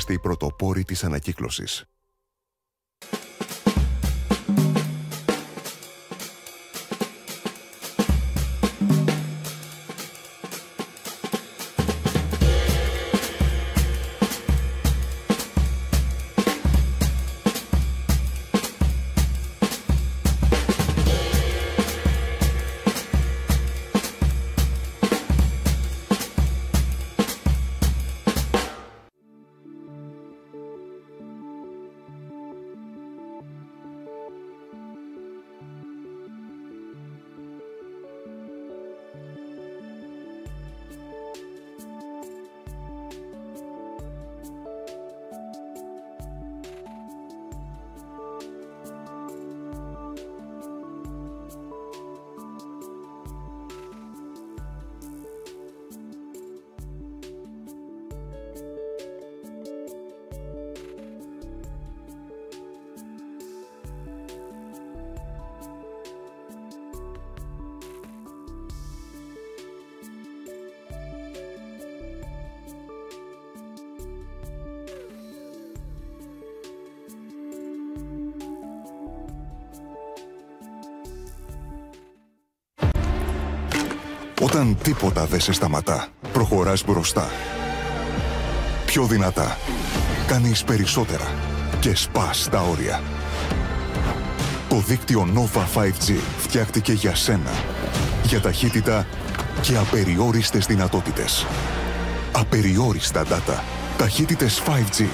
είμαστε οι πρωτοπόροι της ανακύκλωσης. Όταν τίποτα δεν σε σταματά, προχωράς μπροστά. Πιο δυνατά. Κάνεις περισσότερα. Και σπάς τα όρια. Το δίκτυο Nova 5G φτιάχτηκε για σένα. Για ταχύτητα και απεριόριστες δυνατότητες. Απεριόριστα data. Ταχύτητες 5G.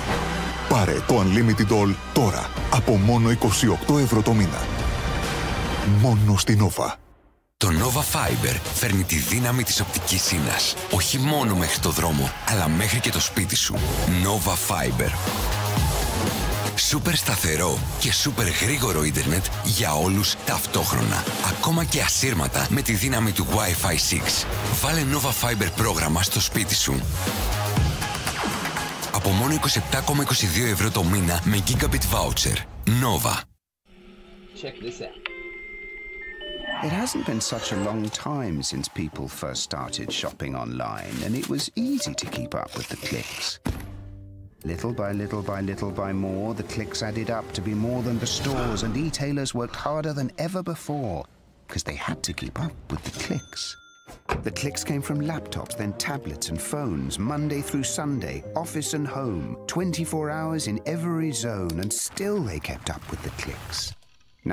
Πάρε το Unlimited All τώρα. Από μόνο 28 ευρώ το μήνα. Μόνο στην Nova. Το Nova Fiber φέρνει τη δύναμη της οπτικής ίνας. Όχι μόνο μέχρι το δρόμο, αλλά μέχρι και το σπίτι σου. Nova Fiber. Σούπερ σταθερό και σούπερ γρήγορο ίντερνετ για όλους ταυτόχρονα. Ακόμα και ασύρματα με τη δύναμη του Wi-Fi 6. Βάλε Nova Fiber πρόγραμμα στο σπίτι σου. Από μόνο 27,22 ευρώ το μήνα με Gigabit Voucher. Nova. Check this out. It hasn't been such a long time since people first started shopping online, and it was easy to keep up with the clicks. Little by little by little by more, the clicks added up to be more than the stores, and e-tailers worked harder than ever before, because they had to keep up with the clicks. The clicks came from laptops, then tablets and phones, Monday through Sunday, office and home, 24 hours in every zone, and still they kept up with the clicks.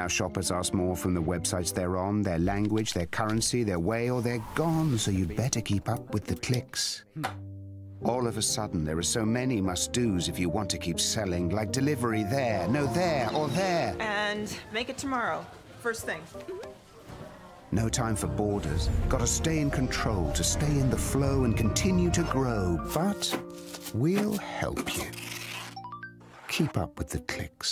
Now shoppers ask more from the websites they're on, their language, their currency, their way, or they're gone, so you'd better keep up with the clicks. All of a sudden, there are so many must-dos if you want to keep selling, like delivery there, no there, or there. And make it tomorrow, first thing. No time for borders. Gotta stay in control, to stay in the flow and continue to grow. But we'll help you. Keep up with the clicks.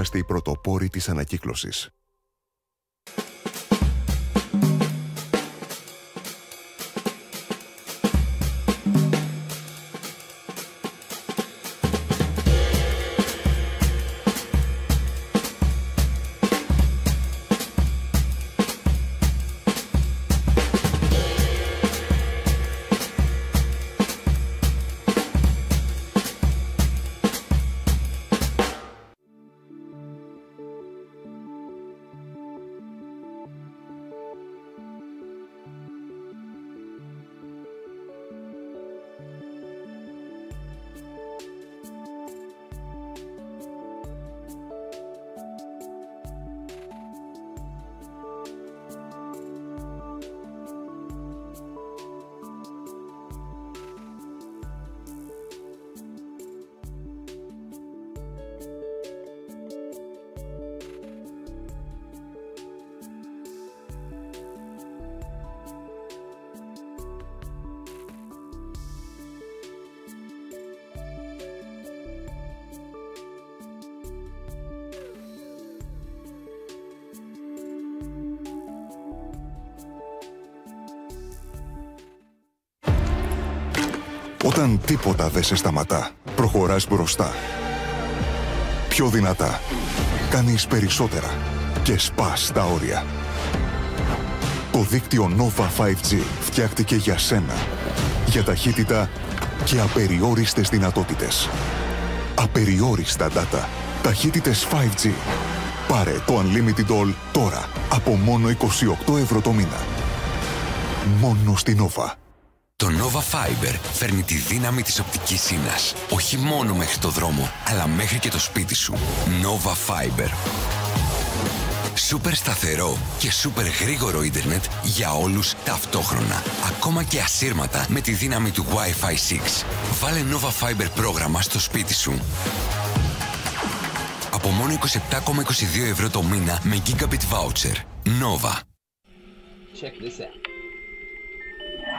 Είμαστε οι πρωτοπόροι της ανακύκλωσης. Όταν τίποτα δεν σε σταματά, προχωράς μπροστά. Πιο δυνατά. Κάνεις περισσότερα. Και σπάς τα όρια. Το δίκτυο Nova 5G φτιάχτηκε για σένα. Για ταχύτητα και απεριόριστες δυνατότητες. Απεριόριστα data. Ταχύτητες 5G. Πάρε το Unlimited All τώρα. Από μόνο 28 ευρώ το μήνα. Μόνο στην Nova. Το Nova Fiber φέρνει τη δύναμη της οπτικής ίνας. Όχι μόνο μέχρι το δρόμο, αλλά μέχρι και το σπίτι σου. Nova Fiber. Σούπερ σταθερό και σούπερ γρήγορο ίντερνετ για όλους ταυτόχρονα. Ακόμα και ασύρματα με τη δύναμη του Wi-Fi 6. Βάλε Nova Fiber πρόγραμμα στο σπίτι σου. Από μόνο 27,22 ευρώ το μήνα με Gigabit Voucher. Nova. Check this out.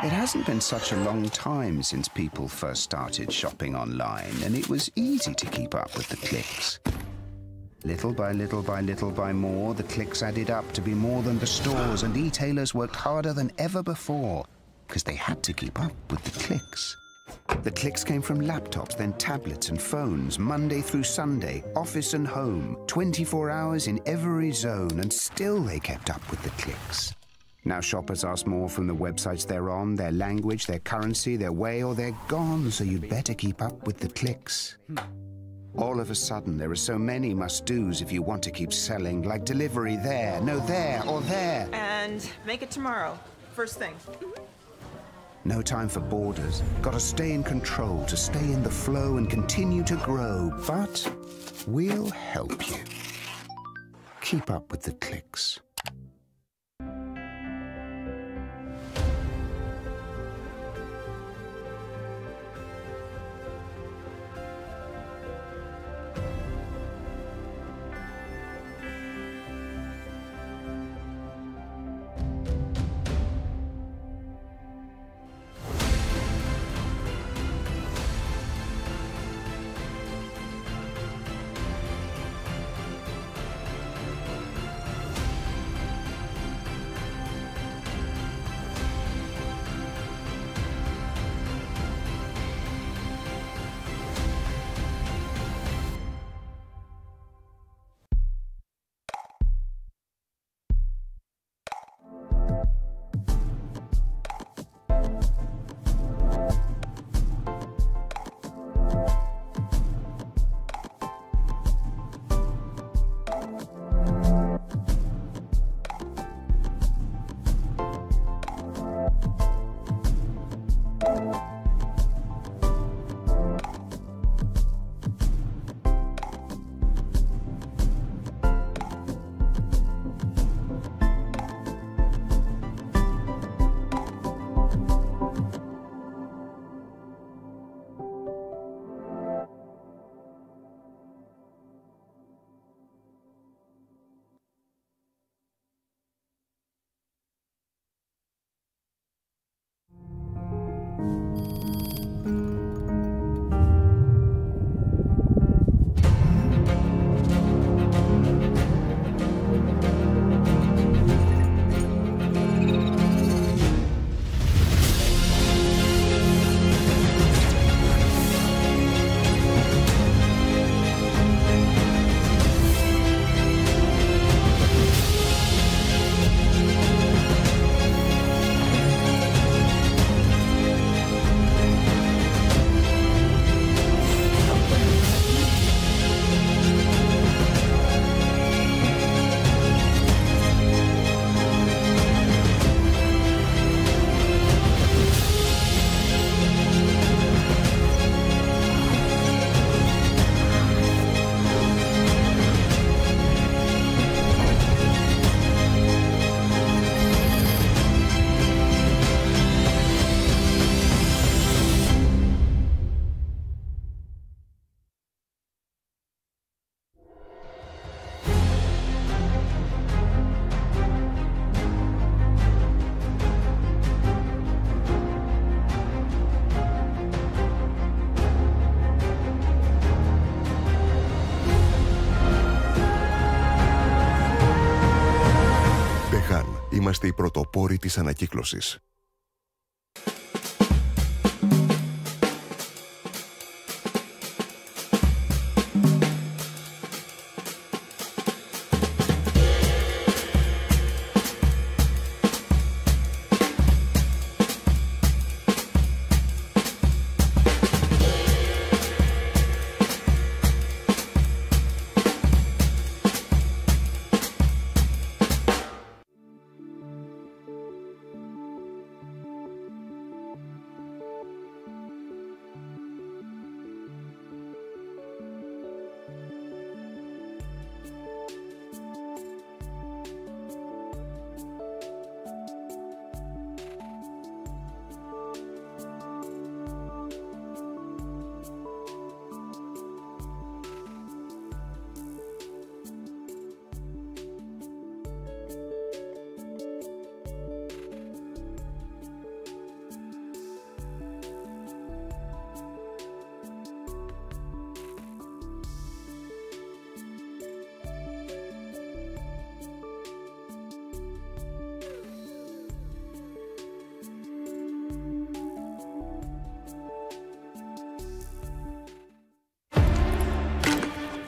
It hasn't been such a long time since people first started shopping online, and it was easy to keep up with the clicks. Little by little by little by more, the clicks added up to be more than the stores, and e-tailers worked harder than ever before, because they had to keep up with the clicks. The clicks came from laptops, then tablets and phones, Monday through Sunday, office and home, 24 hours in every zone, and still they kept up with the clicks. Now shoppers ask more from the websites they're on, their language, their currency, their way, or they're gone, so you'd better keep up with the clicks. All of a sudden, there are so many must-dos if you want to keep selling, like delivery there, no there, or there. And make it tomorrow, first thing. No time for borders. Gotta stay in control, to stay in the flow and continue to grow. But we'll help you. Keep up with the clicks. Είμαστε οι πρωτοπόροι της ανακύκλωσης.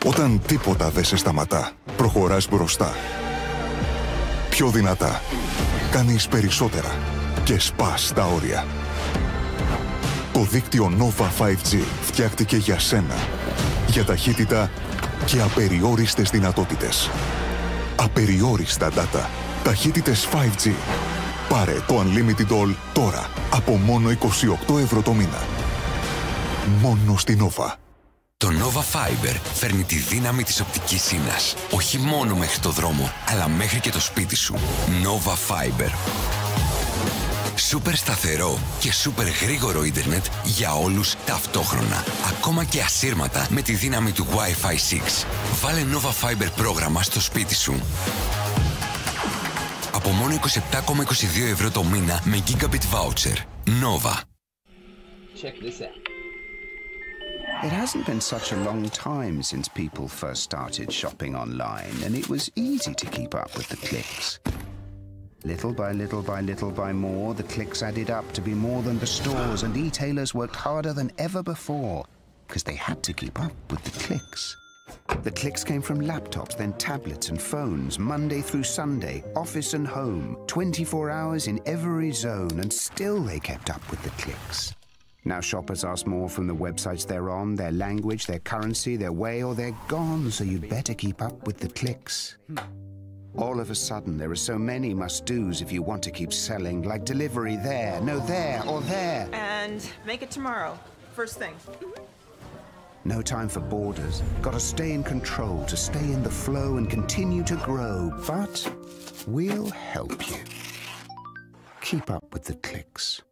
Όταν τίποτα δεν σε σταματά, προχωράς μπροστά. Πιο δυνατά. Κάνεις περισσότερα. Και σπάς τα όρια. Το δίκτυο Nova 5G φτιάχτηκε για σένα. Για ταχύτητα και απεριόριστες δυνατότητες. Απεριόριστα data. Ταχύτητες 5G. Πάρε το Unlimited All τώρα. Από μόνο 28 ευρώ το μήνα. Μόνο στη Nova. Το Nova Fiber φέρνει τη δύναμη της οπτικής ίνας. Όχι μόνο μέχρι το δρόμο, αλλά μέχρι και το σπίτι σου. Nova Fiber. Σούπερ σταθερό και σούπερ γρήγορο ίντερνετ για όλους ταυτόχρονα. Ακόμα και ασύρματα με τη δύναμη του Wi-Fi 6. Βάλε Nova Fiber πρόγραμμα στο σπίτι σου. Από μόνο 27,22 ευρώ το μήνα με Gigabit Voucher. Nova. Check this out. It hasn't been such a long time since people first started shopping online, and it was easy to keep up with the clicks. Little by little by little by more, the clicks added up to be more than the stores, and e-tailers worked harder than ever before because they had to keep up with the clicks. The clicks came from laptops, then tablets and phones, Monday through Sunday, office and home, 24 hours in every zone, and still they kept up with the clicks. Now shoppers ask more from the websites they're on, their language, their currency, their way, or they're gone, so you'd better keep up with the clicks. All of a sudden, there are so many must-dos if you want to keep selling, like delivery there, no there, or there. And make it tomorrow. First thing. No time for borders. Gotta stay in control, to stay in the flow and continue to grow. But we'll help you. Keep up with the clicks.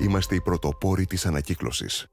Είμαστε οι πρωτοπόροι της ανακύκλωσης.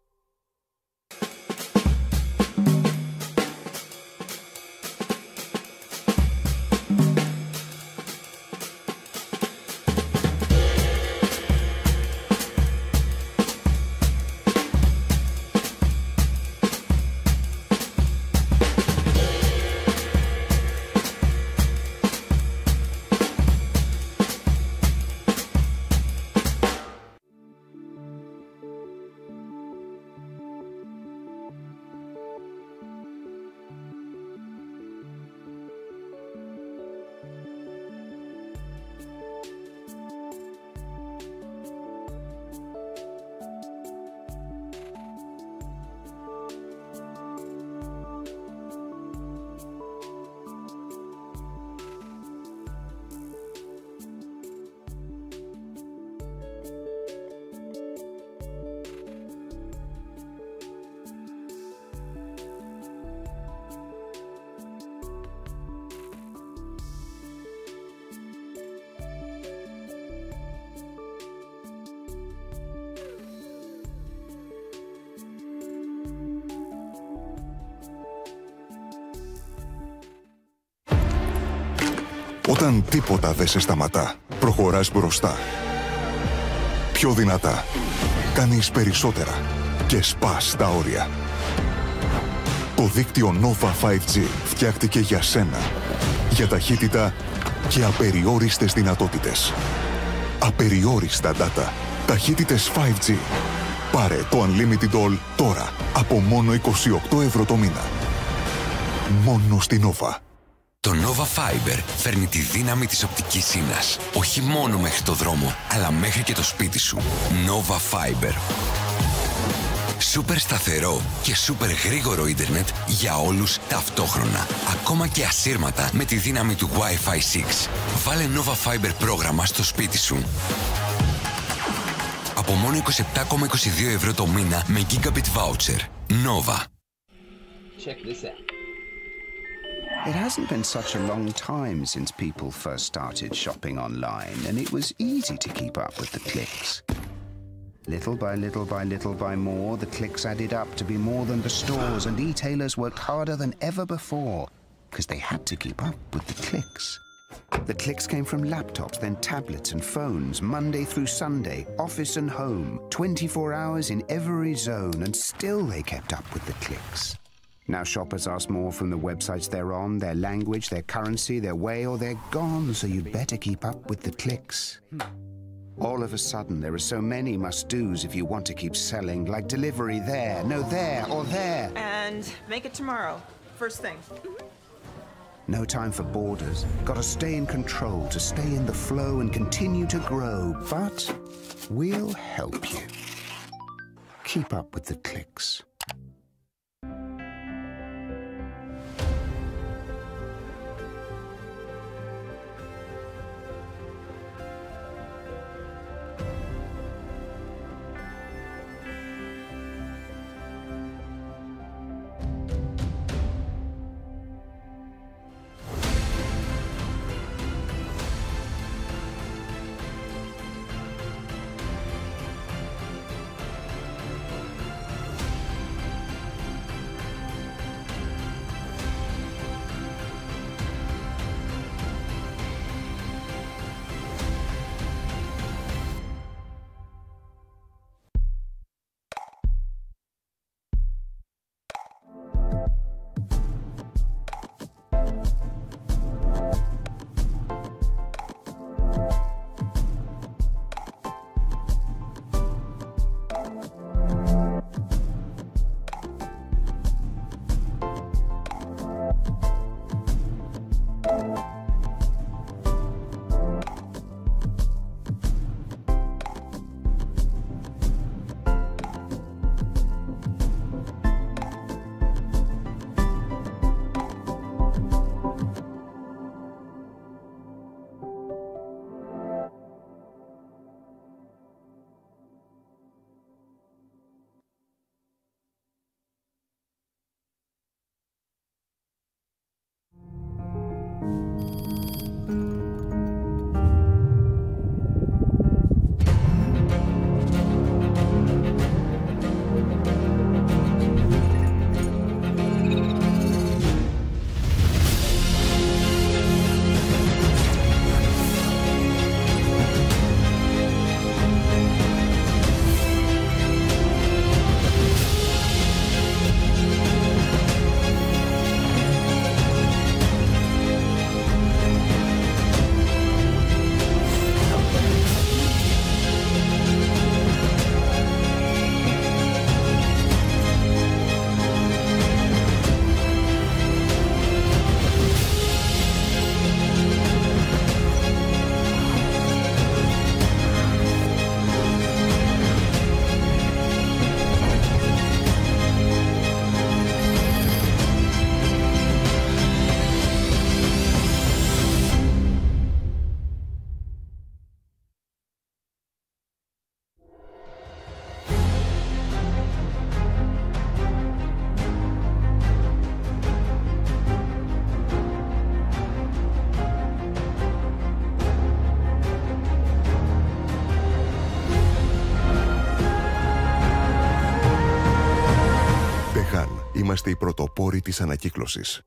Όταν τίποτα δεν σε σταματά, προχωράς μπροστά. Πιο δυνατά. Κάνεις περισσότερα. Και σπάς τα όρια. Το δίκτυο Nova 5G φτιάχτηκε για σένα. Για ταχύτητα και απεριόριστες δυνατότητες. Απεριόριστα data. Ταχύτητες 5G. Πάρε το Unlimited All τώρα. Από μόνο 28 ευρώ το μήνα. Μόνο στη Nova. Το Nova Fiber φέρνει τη δύναμη της οπτικής ίνας. Όχι μόνο μέχρι το δρόμο, αλλά μέχρι και το σπίτι σου. Nova Fiber. Σούπερ σταθερό και σούπερ γρήγορο ίντερνετ για όλους ταυτόχρονα. Ακόμα και ασύρματα με τη δύναμη του Wi-Fi 6. Βάλε Nova Fiber πρόγραμμα στο σπίτι σου. Από μόνο 27,22 ευρώ το μήνα με Gigabit Voucher. Nova. Check this out. It hasn't been such a long time since people first started shopping online, and it was easy to keep up with the clicks. Little by little by little by more, the clicks added up to be more than the stores, and e-tailers worked harder than ever before because they had to keep up with the clicks. The clicks came from laptops, then tablets and phones, Monday through Sunday, office and home, 24 hours in every zone, and still they kept up with the clicks. Now shoppers ask more from the websites they're on, their language, their currency, their way, or they're gone, so you'd better keep up with the clicks. All of a sudden, there are so many must-dos if you want to keep selling, like delivery there, no there, or there. And make it tomorrow. First thing. No time for borders. Gotta stay in control, to stay in the flow and continue to grow. But we'll help you. Keep up with the clicks. Είμαστε οι πρωτοπόροι της ανακύκλωσης.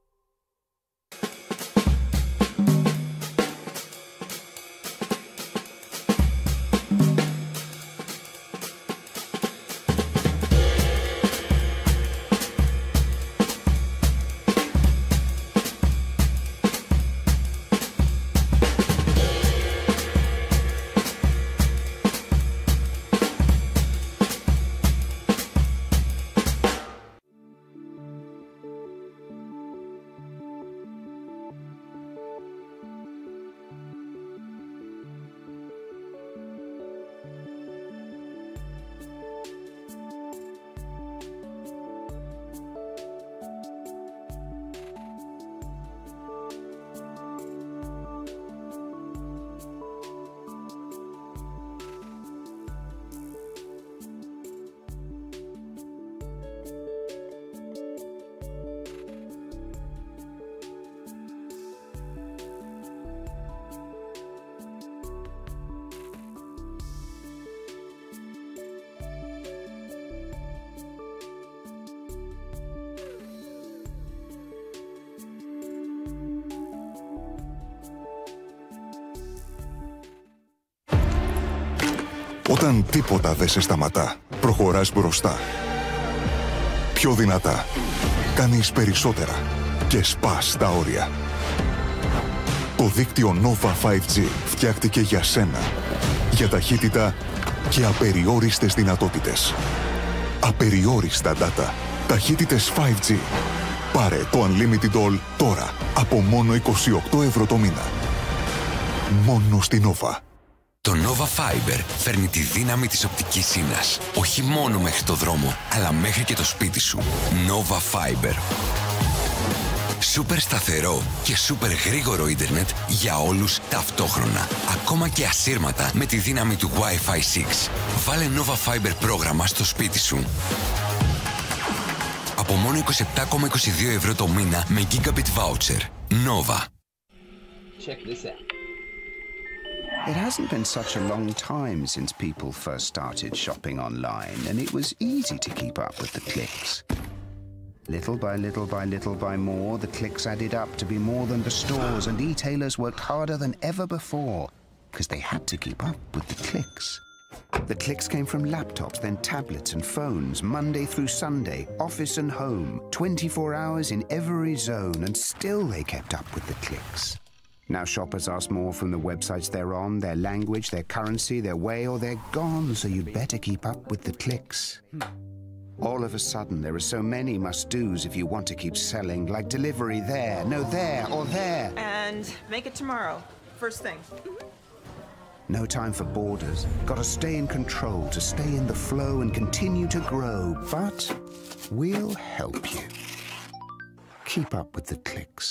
Όταν τίποτα δεν σε σταματά, προχωράς μπροστά. Πιο δυνατά. Κάνεις περισσότερα. Και σπάς τα όρια. Το δίκτυο Nova 5G φτιάχτηκε για σένα. Για ταχύτητα και απεριόριστες δυνατότητες. Απεριόριστα data. Ταχύτητες 5G. Πάρε το Unlimited All τώρα από μόνο 28 ευρώ το μήνα. Μόνο στην Nova. Το Nova Fiber φέρνει τη δύναμη της οπτικής ίνας. Όχι μόνο μέχρι το δρόμο, αλλά μέχρι και το σπίτι σου. Nova Fiber. Σούπερ σταθερό και σούπερ γρήγορο ίντερνετ για όλους ταυτόχρονα. Ακόμα και ασύρματα με τη δύναμη του Wi-Fi 6. Βάλε Nova Fiber πρόγραμμα στο σπίτι σου. Από μόνο 27,22 ευρώ το μήνα με Gigabit Voucher. Nova. Check this out. It hasn't been such a long time since people first started shopping online, and it was easy to keep up with the clicks. Little by little by little by more, the clicks added up to be more than the stores, and e-tailers worked harder than ever before, because they had to keep up with the clicks. The clicks came from laptops, then tablets and phones, Monday through Sunday, office and home, 24 hours in every zone, and still they kept up with the clicks. Now shoppers ask more from the websites they're on, their language, their currency, their way, or they're gone, so you'd better keep up with the clicks. All of a sudden, there are so many must-dos if you want to keep selling, like delivery there, no there, or there. And make it tomorrow. First thing. No time for borders. Gotta stay in control, to stay in the flow and continue to grow. But we'll help you. Keep up with the clicks.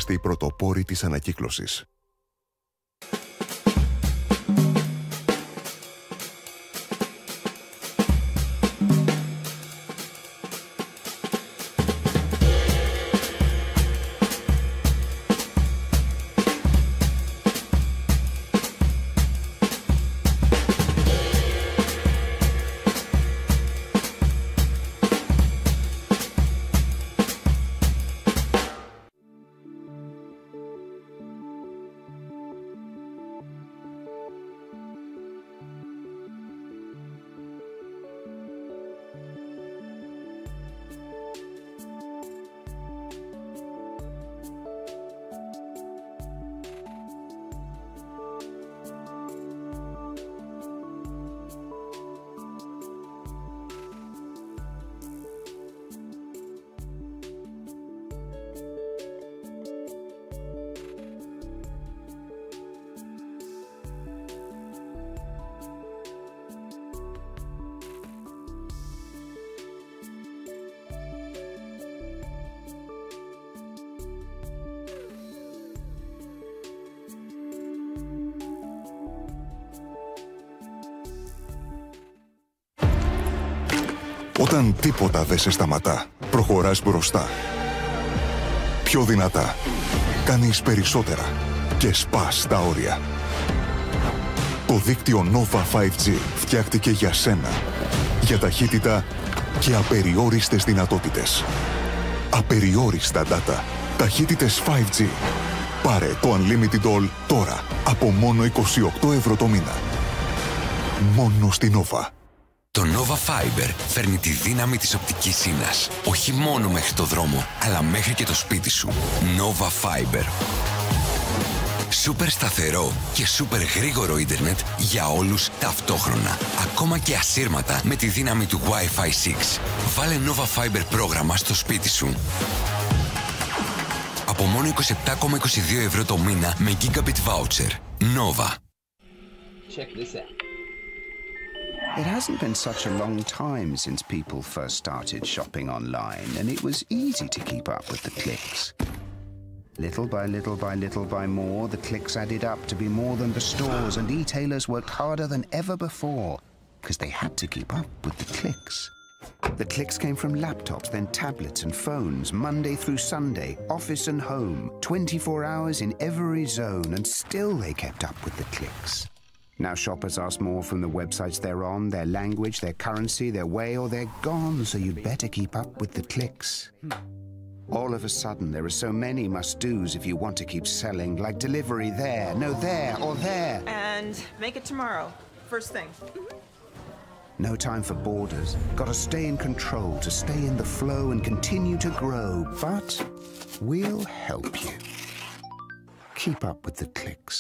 είμαστε οι πρωτοπόροι της ανακύκλωσης. Όταν τίποτα δεν σε σταματά, προχωράς μπροστά. Πιο δυνατά. Κάνεις περισσότερα. Και σπάς τα όρια. Το δίκτυο Nova 5G φτιάχτηκε για σένα. Για ταχύτητα και απεριόριστες δυνατότητες. Απεριόριστα data. Ταχύτητες 5G. Πάρε το Unlimited All τώρα. Από μόνο 28 ευρώ το μήνα. Μόνο στην Nova. Το Nova Fiber φέρνει τη δύναμη της οπτικής ίνας. Όχι μόνο μέχρι το δρόμο, αλλά μέχρι και το σπίτι σου. Nova Fiber. Σούπερ σταθερό και σούπερ γρήγορο ίντερνετ για όλους ταυτόχρονα. Ακόμα και ασύρματα με τη δύναμη του Wi-Fi 6. Βάλε Nova Fiber πρόγραμμα στο σπίτι σου. Από μόνο 27,22 ευρώ το μήνα με Gigabit Voucher. Nova. Check this out. It hasn't been such a long time since people first started shopping online, and it was easy to keep up with the clicks. Little by little by little by more, the clicks added up to be more than the stores, and e-tailers worked harder than ever before, because they had to keep up with the clicks. The clicks came from laptops, then tablets and phones, Monday through Sunday, office and home, 24 hours in every zone, and still they kept up with the clicks. Now shoppers ask more from the websites they're on, their language, their currency, their way, or they're gone, so you'd better keep up with the clicks. All of a sudden, there are so many must-dos if you want to keep selling, like delivery there, no there, or there. And make it tomorrow. First thing. No time for borders. Gotta stay in control to stay in the flow and continue to grow, but we'll help you. Keep up with the clicks.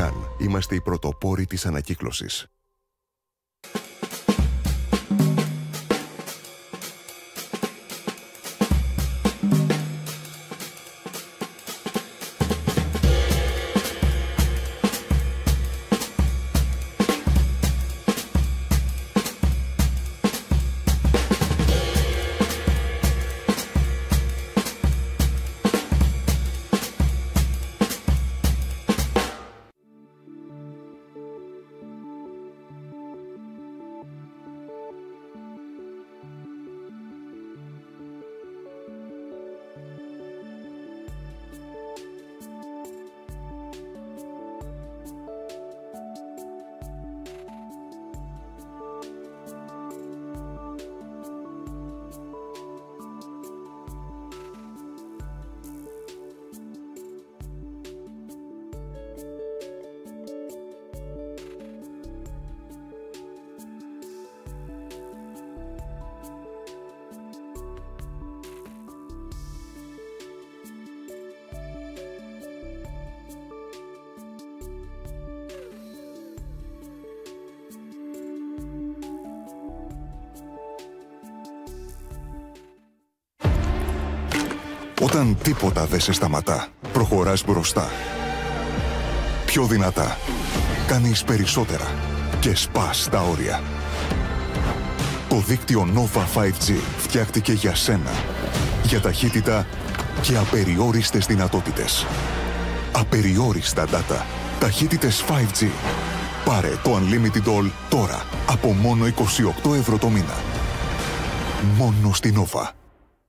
καν είμαστε οι πρωτοπόροι της ανακύκλωσης. Όταν τίποτα δεν σε σταματά, προχωράς μπροστά. Πιο δυνατά. Κάνεις περισσότερα. Και σπάς τα όρια. Το δίκτυο Nova 5G φτιάχτηκε για σένα. Για ταχύτητα και απεριόριστες δυνατότητες. Απεριόριστα data. Ταχύτητες 5G. Πάρε το Unlimited All τώρα από μόνο 28 ευρώ το μήνα. Μόνο στη Nova.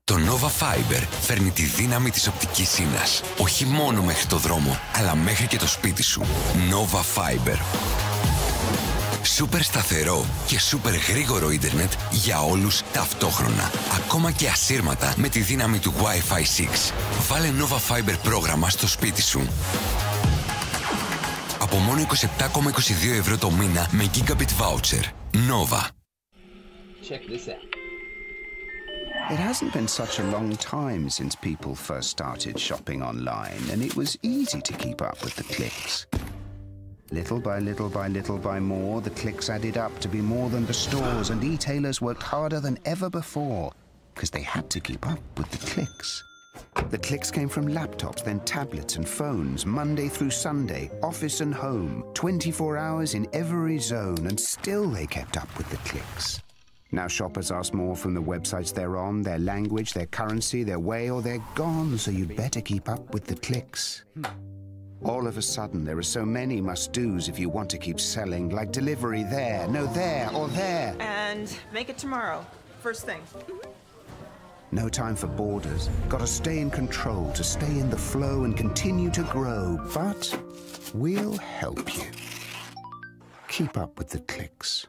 Το Nova Fiber φέρνει τη δύναμη της οπτικής ίνας. Όχι μόνο μέχρι το δρόμο, αλλά μέχρι και το σπίτι σου. Nova Fiber. Σούπερ σταθερό και σούπερ γρήγορο ίντερνετ για όλους ταυτόχρονα. Ακόμα και ασύρματα με τη δύναμη του Wi-Fi 6. Βάλε Nova Fiber πρόγραμμα στο σπίτι σου. Από μόνο 27,22 ευρώ το μήνα με Gigabit Voucher. Nova. Check this out. It hasn't been such a long time since people first started shopping online, and it was easy to keep up with the clicks. Little by little by little by more, the clicks added up to be more than the stores, and e-tailers worked harder than ever before, because they had to keep up with the clicks. The clicks came from laptops, then tablets and phones, Monday through Sunday, office and home, 24 hours in every zone, and still they kept up with the clicks. Now shoppers ask more from the websites they're on, their language, their currency, their way, or they're gone, so you'd better keep up with the clicks. All of a sudden, there are so many must-dos if you want to keep selling, like delivery there, no there, or there. And make it tomorrow. First thing. No time for borders. Gotta stay in control, to stay in the flow and continue to grow. But we'll help you. Keep up with the clicks.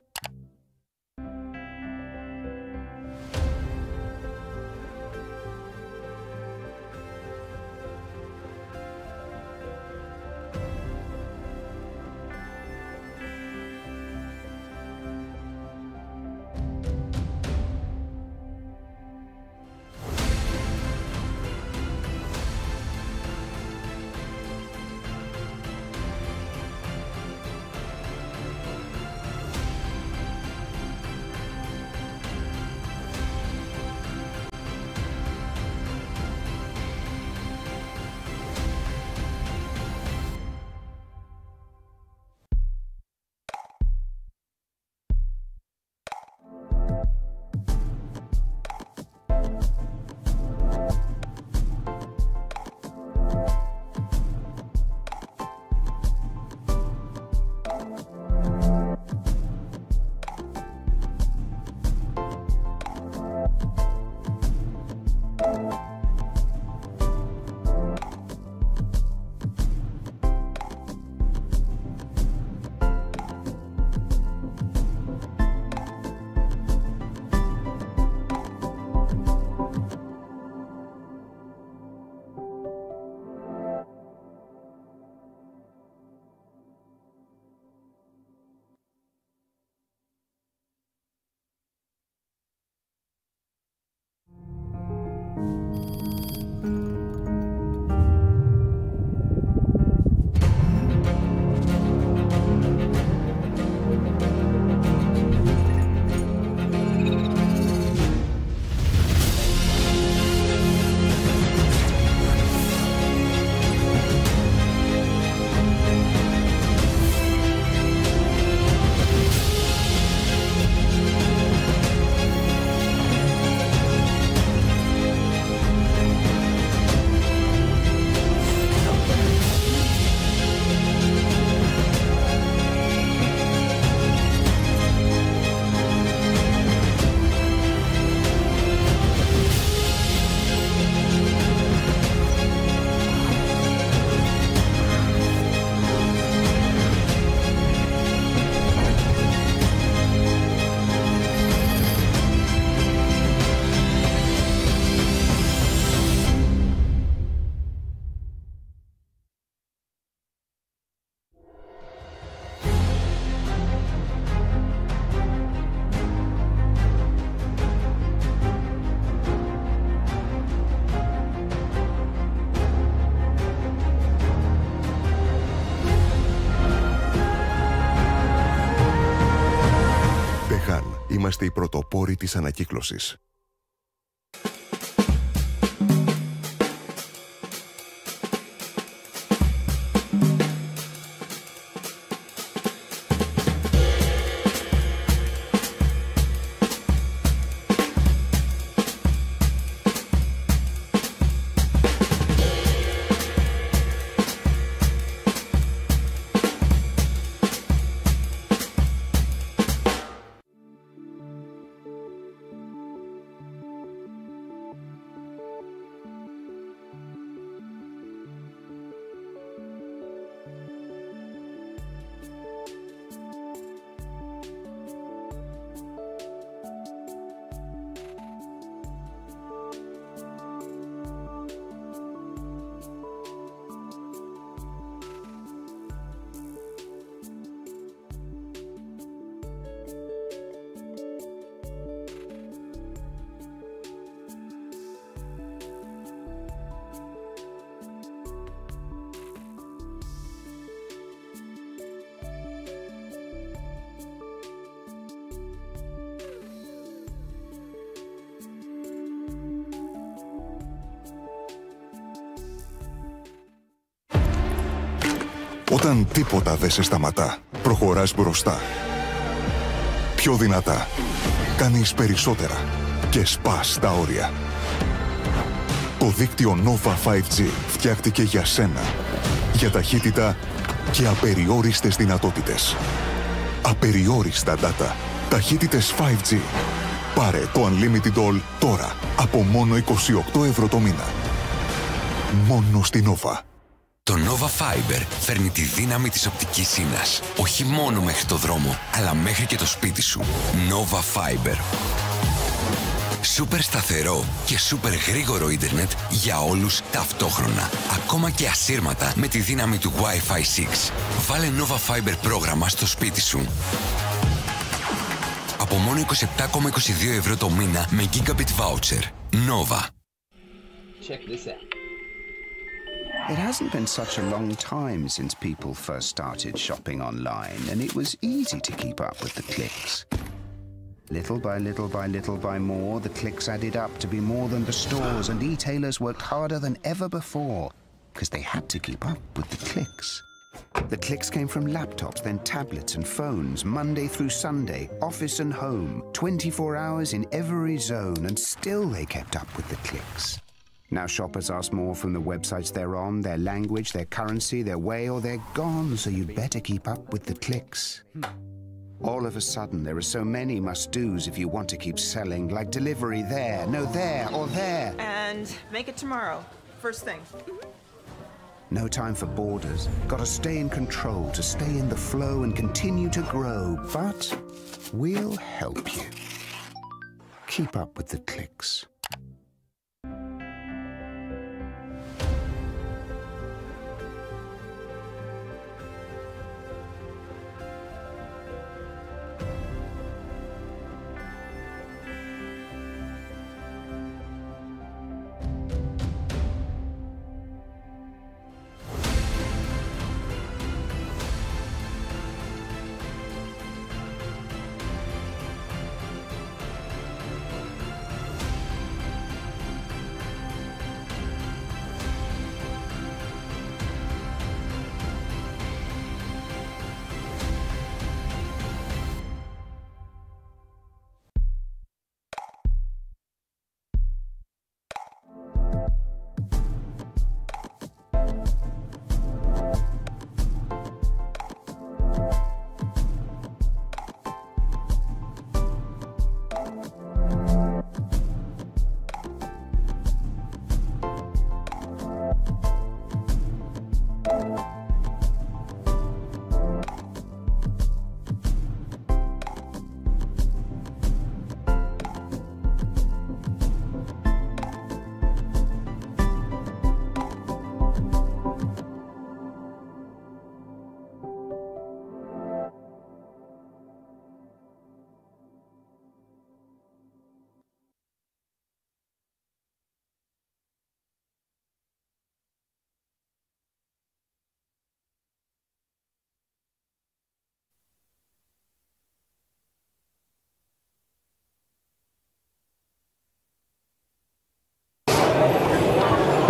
Είμαστε οι πρωτοπόροι της ανακύκλωσης. Όταν τίποτα δεν σε σταματά, προχωράς μπροστά. Πιο δυνατά. Κάνεις περισσότερα. Και σπάς τα όρια. Το δίκτυο Nova 5G φτιάχτηκε για σένα. Για ταχύτητα και απεριόριστες δυνατότητες. Απεριόριστα data. Ταχύτητες 5G. Πάρε το Unlimited All τώρα. Από μόνο 28 ευρώ το μήνα. Μόνο στη Nova. Το Nova Fiber φέρνει τη δύναμη της οπτικής ίνας. Όχι μόνο μέχρι το δρόμο, αλλά μέχρι και το σπίτι σου. Nova Fiber. Σούπερ σταθερό και σούπερ γρήγορο ίντερνετ για όλους ταυτόχρονα. Ακόμα και ασύρματα με τη δύναμη του Wi-Fi 6. Βάλε Nova Fiber πρόγραμμα στο σπίτι σου. Από μόνο 27,22 ευρώ το μήνα με Gigabit Voucher. Nova. Check this out. It hasn't been such a long time since people first started shopping online, and it was easy to keep up with the clicks. Little by little by little by more, the clicks added up to be more than the stores, and e-tailers worked harder than ever before, because they had to keep up with the clicks. The clicks came from laptops, then tablets and phones, Monday through Sunday, office and home, 24 hours in every zone, and still they kept up with the clicks. Now shoppers ask more from the websites they're on, their language, their currency, their way, or they're gone, so you'd better keep up with the clicks. All of a sudden, there are so many must-dos if you want to keep selling, like delivery there, no there, or there. And make it tomorrow. First thing. No time for borders. Gotta stay in control, to stay in the flow and continue to grow. But we'll help you. Keep up with the clicks.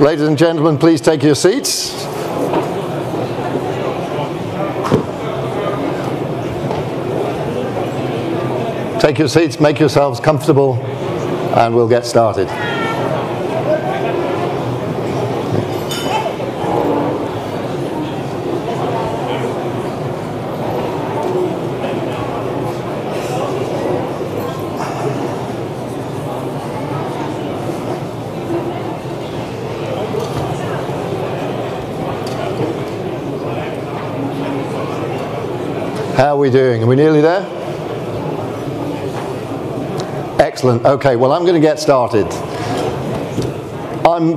Ladies and gentlemen, please take your seats. Take your seats, make yourselves comfortable, and we'll get started. How are we doing? Are we nearly there? Excellent. Okay, well, I'm going to get started. I'm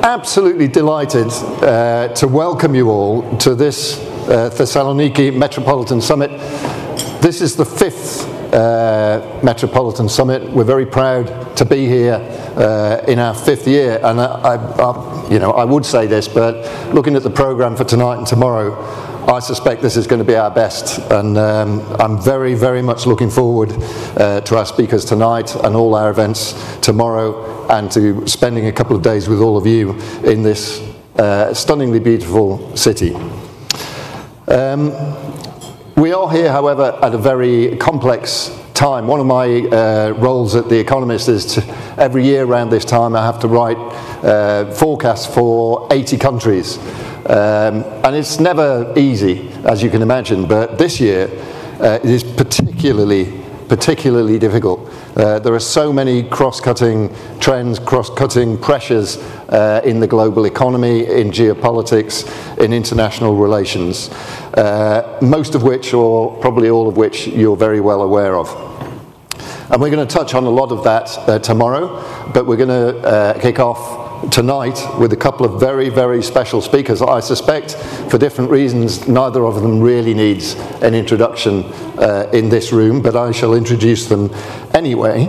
absolutely delighted to welcome you all to this Thessaloniki Metropolitan Summit. This is the 5th Metropolitan Summit. We're very proud to be here in our 5th year, and I would say this, but looking at the programme for tonight and tomorrow, I suspect this is going to be our best, and I'm very, very much looking forward to our speakers tonight and all our events tomorrow, and to spending a couple of days with all of you in this stunningly beautiful city. We are here, however, at a very complex time. One of my roles at The Economist is to, every year around this time, I have to write forecasts for 80 countries. And it's never easy, as you can imagine, but this year it is particularly difficult. There are so many cross-cutting trends, cross-cutting pressures in the global economy, in geopolitics, in international relations, most of which, or probably all of which, you're very well aware of. And we're going to touch on a lot of that tomorrow, but we're going to kick off tonight with a couple of very, very special speakers. I suspect, for different reasons, neither of them really needs an introduction in this room, but I shall introduce them anyway.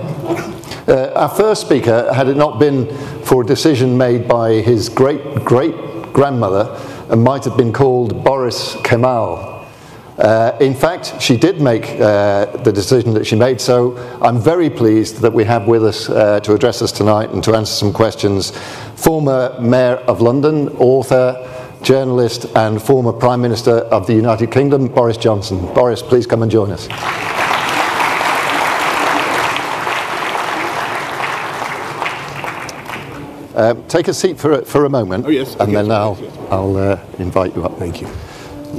Our first speaker, had it not been for a decision made by his great-great-grandmother, might have been called Boris Kemal. In fact, she did make the decision that she made, so I'm very pleased that we have with us to address us tonight and to answer some questions, former Mayor of London, author, journalist and former Prime Minister of the United Kingdom, Boris Johnson. Boris, please come and join us. Take a seat for a moment, and then I'll invite you up. Thank you.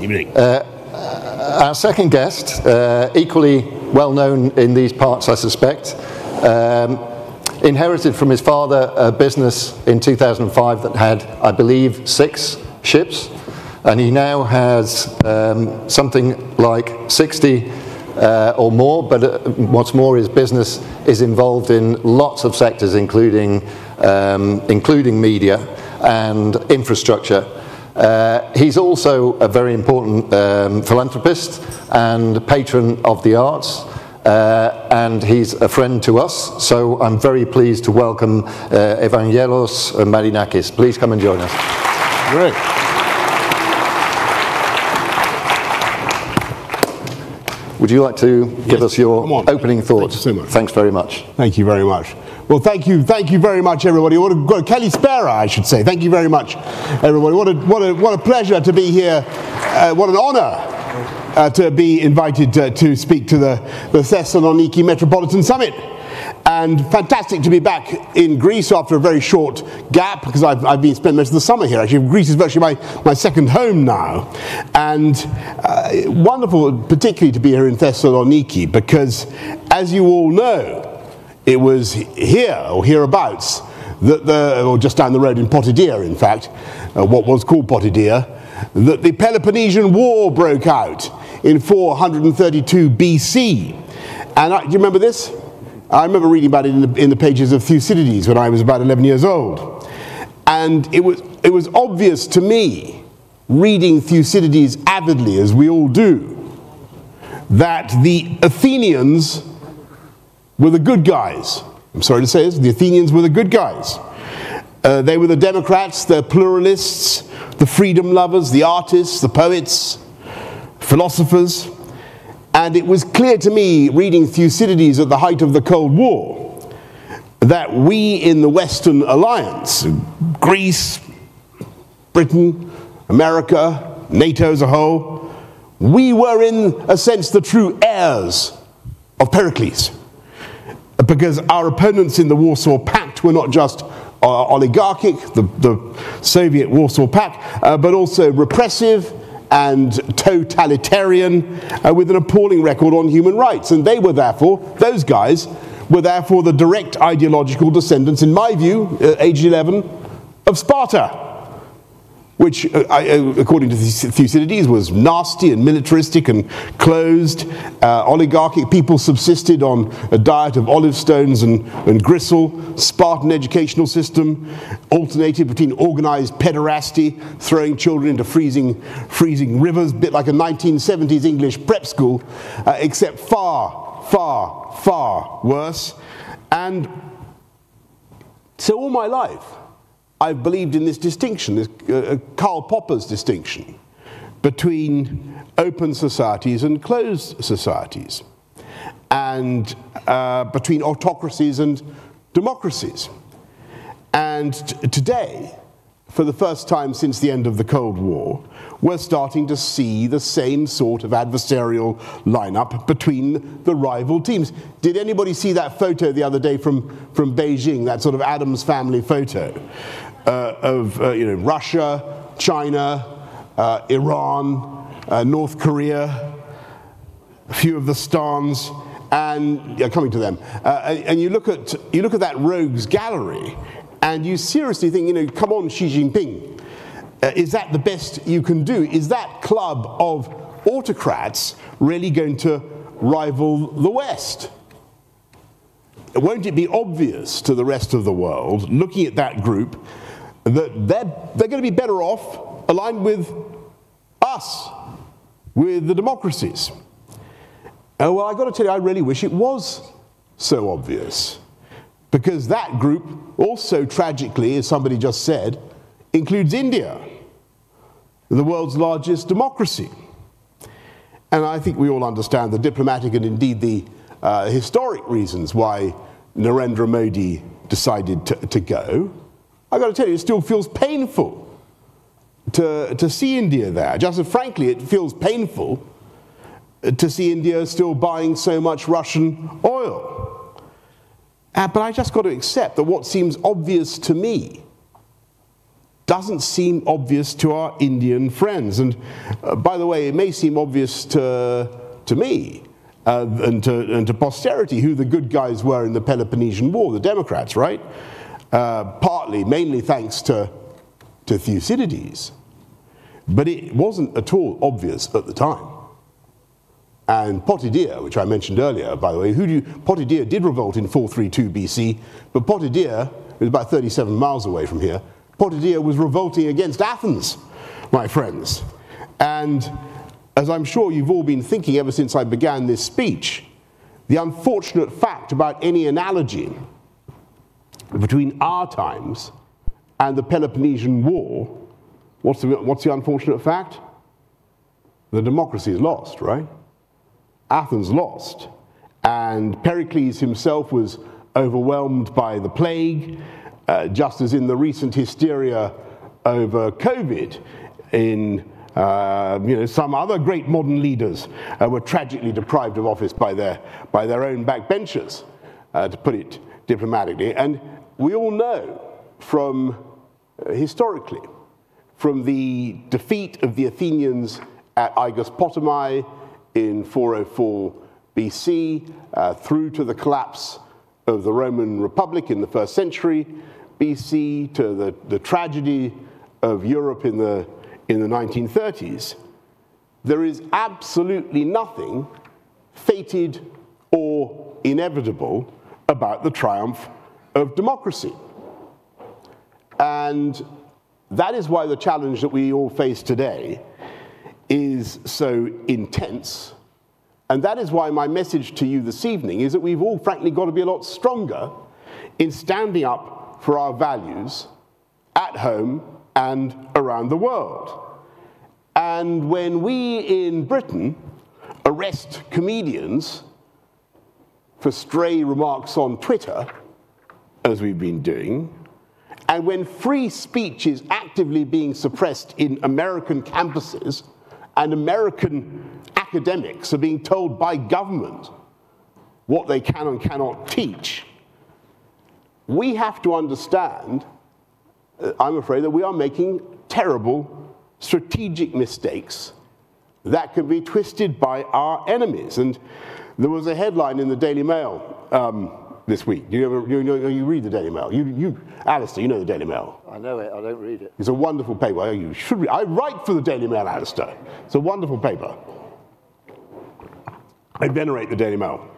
Evening. Our second guest, equally well known in these parts, I suspect, inherited from his father a business in 2005 that had, I believe, 6 ships, and he now has something like 60 or more, but what's more, his business is involved in lots of sectors, including media and infrastructure. He's also a very important philanthropist and patron of the arts, and he's a friend to us, so I'm very pleased to welcome Evangelos Marinakis. Please come and join us. Great. Would you like to give us your opening thoughts? Thank you so much. Thanks very much. Thank you very much. Well, thank you very much, everybody. Kelly Spera, I should say. Thank you very much, everybody. What a pleasure to be here. What an honour to be invited to speak to the Thessaloniki Metropolitan Summit. And fantastic to be back in Greece after a very short gap, because I've been spent most of the summer here. Actually, Greece is virtually my second home now. And wonderful, particularly to be here in Thessaloniki, because as you all know, it was here, or hereabouts, or just down the road in Potidaea, in fact, what was called Potidaea, that the Peloponnesian War broke out in 432 BC. And do you remember this? I remember reading about it in the pages of Thucydides when I was about 11 years old. And it was obvious to me, reading Thucydides avidly, as we all do, that the Athenians were the good guys. I'm sorry to say this, the Athenians were the good guys. They were the democrats, the pluralists, the freedom lovers, the artists, the poets, philosophers. And it was clear to me, reading Thucydides at the height of the Cold War, that we in the Western Alliance, Greece, Britain, America, NATO as a whole, we were in a sense the true heirs of Pericles. Because our opponents in the Warsaw Pact were not just oligarchic, the Soviet Warsaw Pact, but also repressive and totalitarian, with an appalling record on human rights. And they were therefore, those guys were therefore the direct ideological descendants, in my view, age 11, of Sparta, which, according to Thucydides, was nasty and militaristic and closed. Oligarchic people subsisted on a diet of olive stones and gristle. Spartan educational system alternated between organized pederasty, throwing children into freezing rivers, a bit like a 1970s English prep school, except far, far, far worse. And so all my life, I've believed in this distinction, this Karl Popper's distinction, between open societies and closed societies, and between autocracies and democracies. And today, for the first time since the end of the Cold War, we're starting to see the same sort of adversarial lineup between the rival teams. Did anybody see that photo the other day from Beijing, that sort of Addams Family photo of Russia, China, Iran, North Korea, a few of the stans, and coming to them, and you look at that rogues gallery, and you seriously think, come on, Xi Jinping. Is that the best you can do? Is that club of autocrats really going to rival the West? Won't it be obvious to the rest of the world, looking at that group, that they're going to be better off aligned with us, with the democracies? Well, I've got to tell you, I really wish it was so obvious. Because that group also tragically, as somebody just said, includes India, the world's largest democracy. And I think we all understand the diplomatic and indeed the historic reasons why Narendra Modi decided to go. I've got to tell you, it still feels painful to see India there. Just as frankly, it feels painful to see India still buying so much Russian oil. But I just got to accept that what seems obvious to me doesn't seem obvious to our Indian friends. And by the way, it may seem obvious to me and to posterity who the good guys were in the Peloponnesian War, the Democrats, right? Mainly thanks to Thucydides. But it wasn't at all obvious at the time. And Potidea, which I mentioned earlier, by the way, Potidea did revolt in 432 BC, but Potidea, it was about 37 miles away from here, Potidea was revolting against Athens, my friends. And as I'm sure you've all been thinking ever since I began this speech, the unfortunate fact about any analogy between our times and the Peloponnesian War, what's the unfortunate fact? The democracy is lost, right? Athens lost, and Pericles himself was overwhelmed by the plague, just as in the recent hysteria over COVID in some other great modern leaders were tragically deprived of office by their own backbenchers, to put it diplomatically. And we all know from historically, from the defeat of the Athenians at Aigos in 404 BC, through to the collapse of the Roman Republic in the 1st century BC, to the tragedy of Europe in the 1930s, there is absolutely nothing fated or inevitable about the triumph of democracy. And that is why the challenge that we all face today is so intense. And that is why my message to you this evening is that we've all frankly got to be a lot stronger in standing up for our values at home and around the world. And when we in Britain arrest comedians for stray remarks on Twitter, as we've been doing, and when free speech is actively being suppressed in American campuses, and American academics are being told by government what they can and cannot teach, we have to understand, I'm afraid, that we are making terrible strategic mistakes that can be twisted by our enemies. And there was a headline in the Daily Mail this week. You read the Daily Mail. Alistair, you know the Daily Mail. I know it, I don't read it. It's a wonderful paper. You should read. I write for the Daily Mail, Alistair. It's a wonderful paper. I venerate the Daily Mail.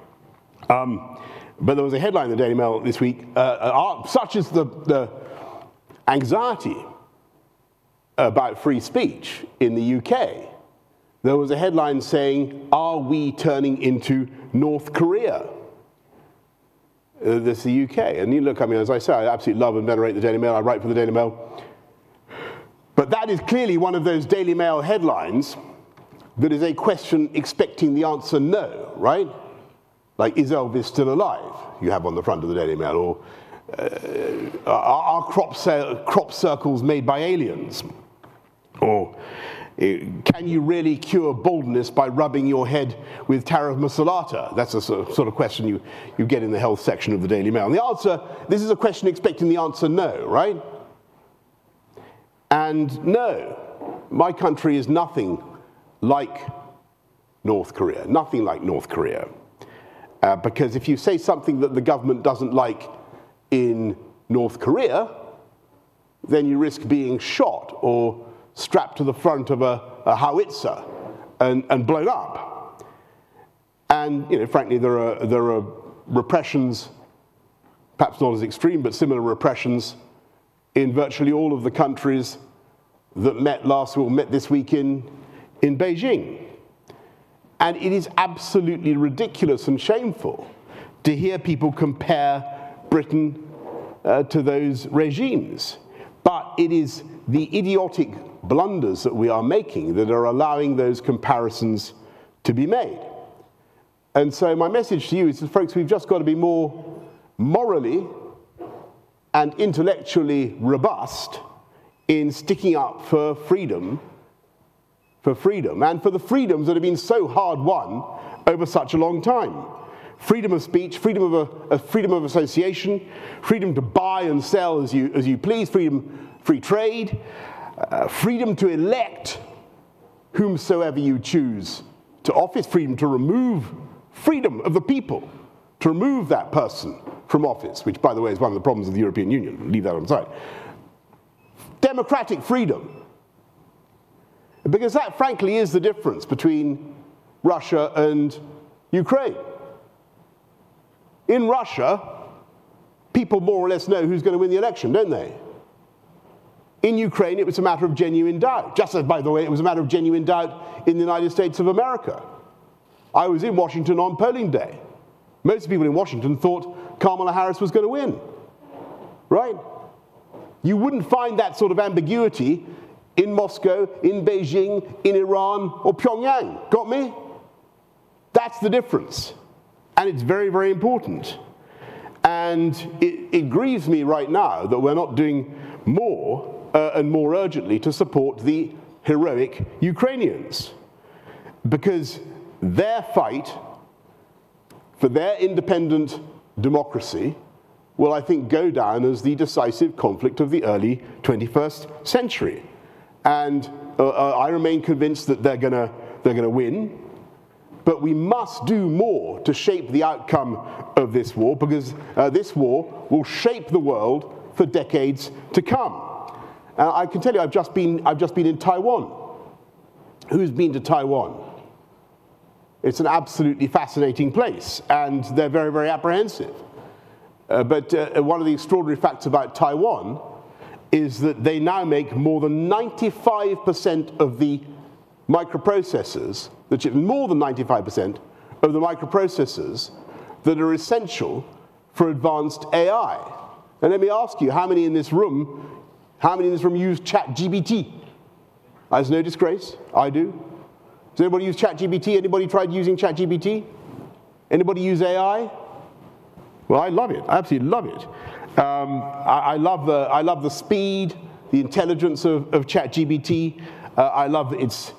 But there was a headline in the Daily Mail this week, such as the anxiety about free speech in the UK. There was a headline saying, "Are we turning into North Korea?" This is the UK. And you look, I mean, as I say, I absolutely love and venerate the Daily Mail. I write for the Daily Mail. But that is clearly one of those Daily Mail headlines that is a question expecting the answer no, right? Like, is Elvis still alive? You have on the front of the Daily Mail. Or are crop circles made by aliens? Or can you really cure baldness by rubbing your head with taraf masalata? That's a sort of question you get in the health section of the Daily Mail. And the answer, this is a question expecting the answer no, right? And no, my country is nothing like North Korea, nothing like North Korea. Because if you say something that the government doesn't like in North Korea, then you risk being shot or strapped to the front of a howitzer and blown up. And, you know, frankly, there are repressions, perhaps not as extreme, but similar repressions in virtually all of the countries that met this week in Beijing. And it is absolutely ridiculous and shameful to hear people compare Britain to those regimes. But it is the idiotic blunders that we are making that are allowing those comparisons to be made. And so my message to you is that, folks, we've just got to be more morally and intellectually robust in sticking up for freedom, and for the freedoms that have been so hard won over such a long time. Freedom of speech, freedom of association, freedom to buy and sell as you please, free trade, freedom to elect whomsoever you choose to office, freedom of the people to remove that person from office, which, by the way, is one of the problems of the European Union. Leave that on the side. Democratic freedom. Because that, frankly, is the difference between Russia and Ukraine. In Russia, people more or less know who's going to win the election, don't they? In Ukraine, it was a matter of genuine doubt. Just as, by the way, it was a matter of genuine doubt in the United States of America. I was in Washington on polling day. Most people in Washington thought Kamala Harris was going to win, right? You wouldn't find that sort of ambiguity in Moscow, in Beijing, in Iran, or Pyongyang. Got me? That's the difference. And it's very, very important. And it grieves me right now that we're not doing more and more urgently to support the heroic Ukrainians. Because their fight for their independent democracy will, I think, go down as the decisive conflict of the early 21st century. And I remain convinced that they're gonna win. But we must do more to shape the outcome of this war, because this war will shape the world for decades to come. I can tell you, I've just been in Taiwan. Who's been to Taiwan? It's an absolutely fascinating place, and they're very, very apprehensive. But one of the extraordinary facts about Taiwan is that they now make more than 95% of the microprocessors, more than 95% of the microprocessors that are essential for advanced AI. And let me ask you, how many in this room use ChatGPT? That's no disgrace. I do. Does anybody use ChatGPT? Anybody tried using ChatGPT? Anybody use AI? Well, I love it. I absolutely love it. I love the speed, the intelligence of ChatGPT. I love its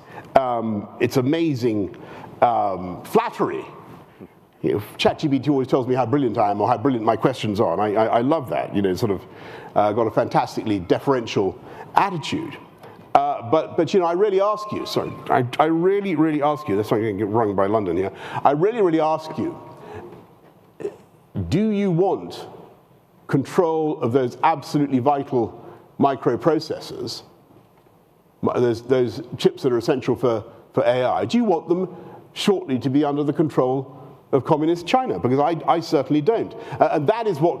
amazing flattery. You know, ChatGPT always tells me how brilliant I am or how brilliant my questions are, and I love that. You know, sort of got a fantastically deferential attitude. But you know, I really ask you. Sorry, I really ask you. That's why I'm going to get rung by London here. I really ask you. Do you want control of those absolutely vital microprocessors, those chips that are essential for AI? Do you want them shortly to be under the control of communist China? Because I certainly don't. And that is what,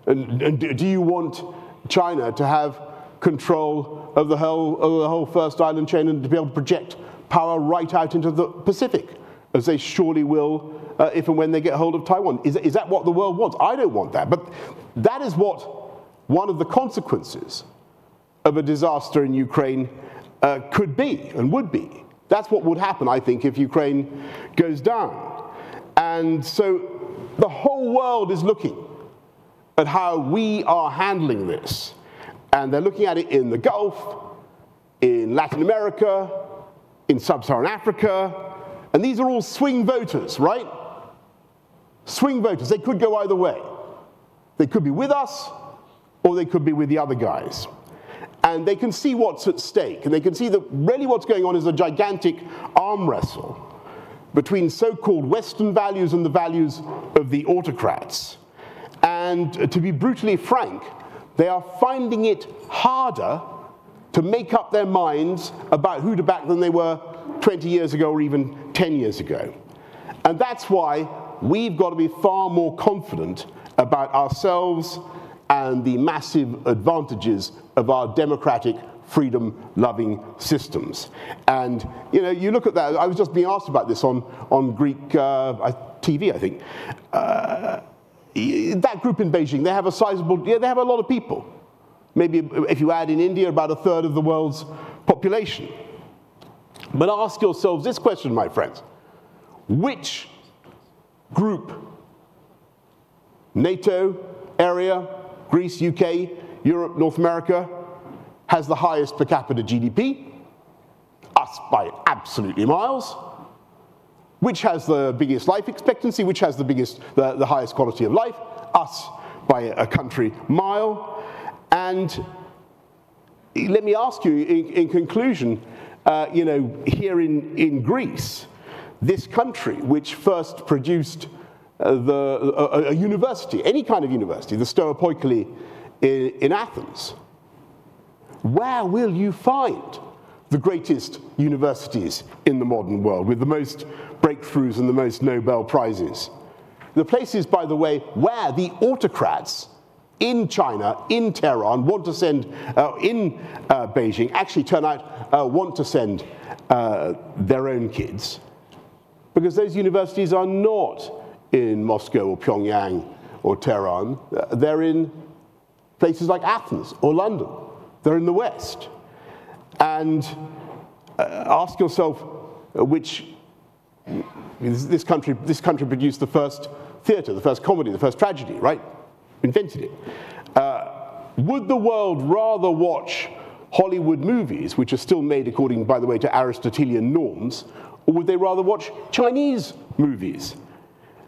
and do you want China to have control of the whole first island chain and to be able to project power right out into the Pacific, as they surely will if and when they get hold of Taiwan? Is that what the world wants? I don't want that. But that is what one of the consequences of a disaster in Ukraine could be and would be. That's what would happen, I think, if Ukraine goes down. And so the whole world is looking at how we are handling this. And they're looking at it in the Gulf, in Latin America, in sub-Saharan Africa. And these are all swing voters, right? Swing voters. They could go either way. They could be with us, or they could be with the other guys. And they can see what's at stake. And they can see that really what's going on is a gigantic arm wrestle between so-called Western values and the values of the autocrats. And to be brutally frank, they are finding it harder to make up their minds about who to back than they were 20 years ago or even 10 years ago. And that's why we've got to be far more confident about ourselves and the massive advantages of our democratic, freedom-loving systems. And you know, you look at that. I was just being asked about this on Greek TV, I think. That group in Beijing, they have a sizable, they have a lot of people. Maybe if you add in India, about a third of the world's population. But ask yourselves this question, my friends. Which group, NATO area, Greece, UK, Europe, North America, has the highest per capita GDP? Us by absolutely miles. Which has the biggest life expectancy? Which has the highest quality of life? Us by a country mile. And let me ask you, in conclusion, you know, here in Greece, this country which first produced a university, any kind of university, the Stoa Poikile in Athens, where will you find the greatest universities in the modern world with the most breakthroughs and the most Nobel Prizes? The places, by the way, where the autocrats in China, in Tehran, want to send, in Beijing, actually turn out want to send their own kids. Because those universities are not in Moscow or Pyongyang or Tehran. They're in places like Athens or London. They're in the West. And ask yourself which, this country produced the first theatre, the first comedy, the first tragedy, right? Invented it. Would the world rather watch Hollywood movies, which are still made according, by the way, to Aristotelian norms, or would they rather watch Chinese movies?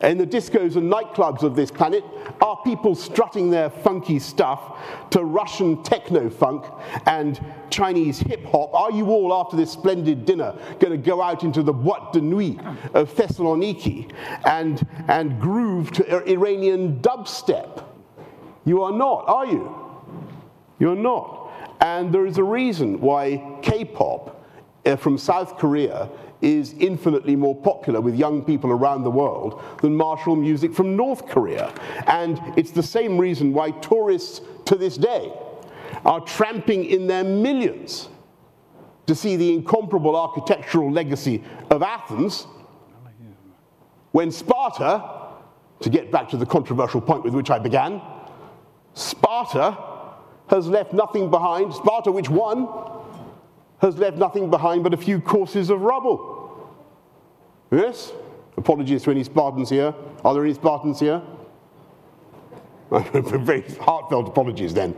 In the discos and nightclubs of this planet, are people strutting their funky stuff to Russian techno-funk and Chinese hip-hop? Are you all, after this splendid dinner, going to go out into the boîte de nuit of Thessaloniki and groove to Iranian dubstep? You are not, are you? You're not. And there is a reason why K-pop from South Korea is infinitely more popular with young people around the world than martial music from North Korea. And it's the same reason why tourists to this day are tramping in their millions to see the incomparable architectural legacy of Athens, when Sparta, to get back to the controversial point with which I began, Sparta has left nothing behind. Sparta, which won, has left nothing behind but a few courses of rubble. Yes? Apologies to any Spartans here. Are there any Spartans here? Very heartfelt apologies then.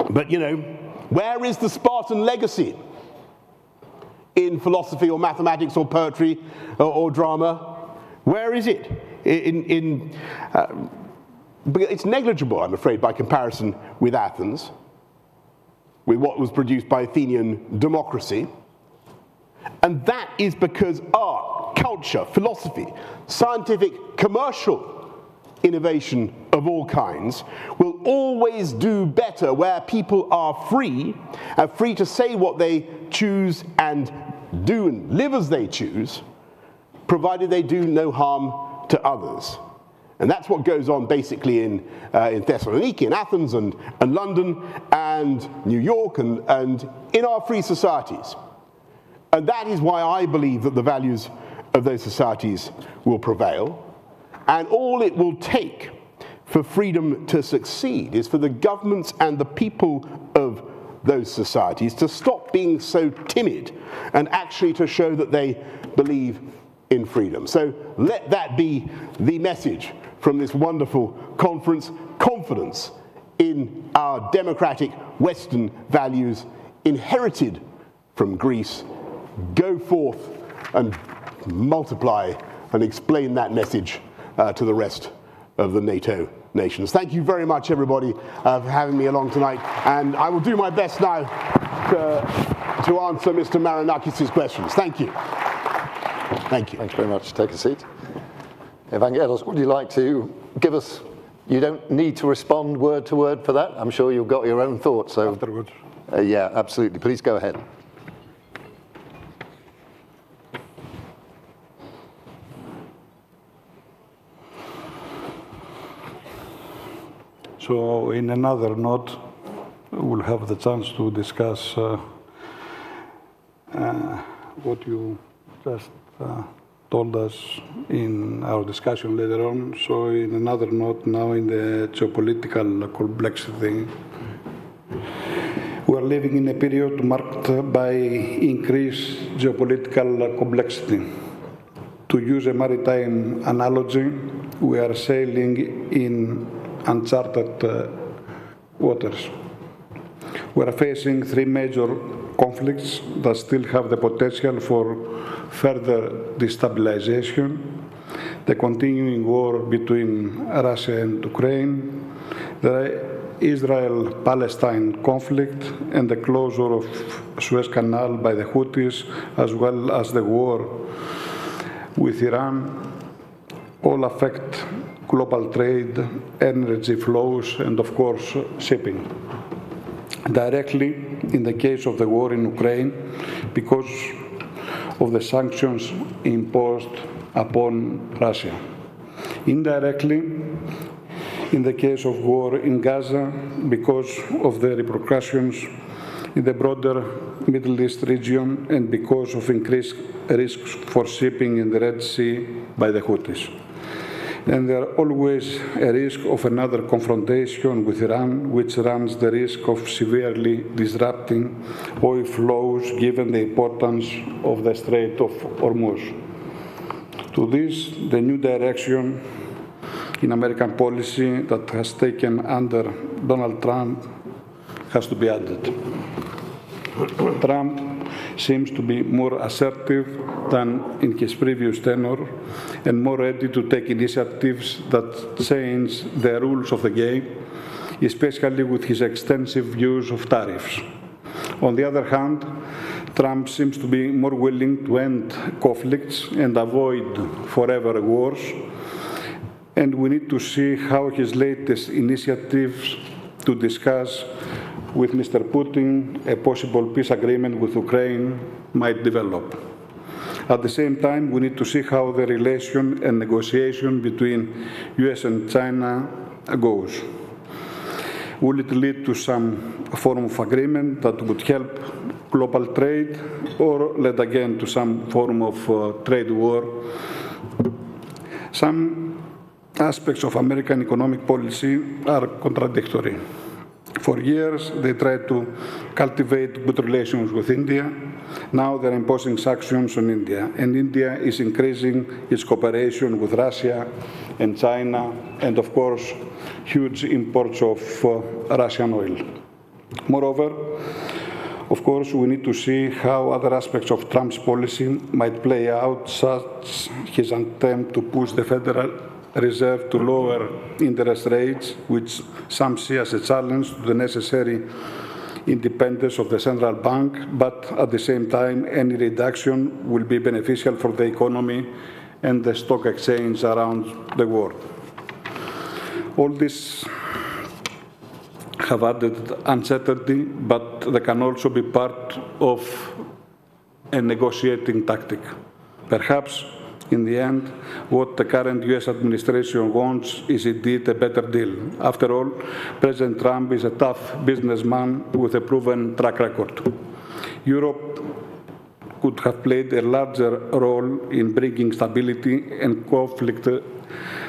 But you know, where is the Spartan legacy in philosophy or mathematics or poetry or drama? Where is it? It's negligible, I'm afraid, by comparison with Athens, with what was produced by Athenian democracy. And that is because art, culture, philosophy, scientific, commercial innovation of all kinds will always do better where people are free to say what they choose and do and live as they choose, provided they do no harm to others. And that's what goes on basically in Thessaloniki, in Athens, and London, and New York, and in our free societies. And that is why I believe that the values of those societies will prevail. And all it will take for freedom to succeed is for the governments and the people of those societies to stop being so timid and actually to show that they believe in freedom. So let that be the message from this wonderful conference: confidence in our democratic Western values inherited from Greece. Go forth and multiply and explain that message to the rest of the NATO nations. Thank you very much, everybody, for having me along tonight. And I will do my best now to answer Mr. Marinakis' questions. Thank you. Thank you. Thank you very much. Take a seat. Evangelos, would you like to give us, you don't need to respond word to word for that. I'm sure you've got your own thoughts. So, afterwards. Yeah, absolutely. Please go ahead. So in another note, we'll have the chance to discuss what you just told us in our discussion later on. So in another note, now in the geopolitical complexity, we are living in a period marked by increased geopolitical complexity. To use a maritime analogy, we are sailing in uncharted waters. We are facing three major conflicts that still have the potential for further destabilization: the continuing war between Russia and Ukraine, the Israel-Palestine conflict, and the closure of Suez Canal by the Houthis, as well as the war with Iran, all affect global trade, energy flows, and of course, shipping. Directly, in the case of the war in Ukraine, because of the sanctions imposed upon Russia. Indirectly, in the case of war in Gaza, because of the repercussions in the broader Middle East region and because of increased risks for shipping in the Red Sea by the Houthis. And there are always a risk of another confrontation with Iran, which runs the risk of severely disrupting oil flows given the importance of the Strait of Hormuz. To this, the new direction in American policy that has taken under Donald Trump has to be added. Trump seems to be more assertive than in his previous tenure and more ready to take initiatives that change the rules of the game, especially with his extensive use of tariffs. On the other hand, Trump seems to be more willing to end conflicts and avoid forever wars, and we need to see how his latest initiatives to discuss with Mr. Putin a possible peace agreement with Ukraine might develop. At the same time, we need to see how the relation and negotiation between US and China goes. Will it lead to some form of agreement that would help global trade, or lead again to some form of trade war? Some aspects of American economic policy are contradictory. For years, they tried to cultivate good relations with India. Now they're imposing sanctions on India, and India is increasing its cooperation with Russia and China, and of course, huge imports of Russian oil. Moreover, of course, we need to see how other aspects of Trump's policy might play out, such his attempt to push the Federal Reserve to lower interest rates, which some see as a challenge to the necessary independence of the central bank, but at the same time, any reduction will be beneficial for the economy and the stock exchange around the world. All this have added uncertainty, but they can also be part of a negotiating tactic. Perhaps, in the end, what the current US administration wants is indeed a better deal. After all, President Trump is a tough businessman with a proven track record. Europe could have played a larger role in bringing stability and conflict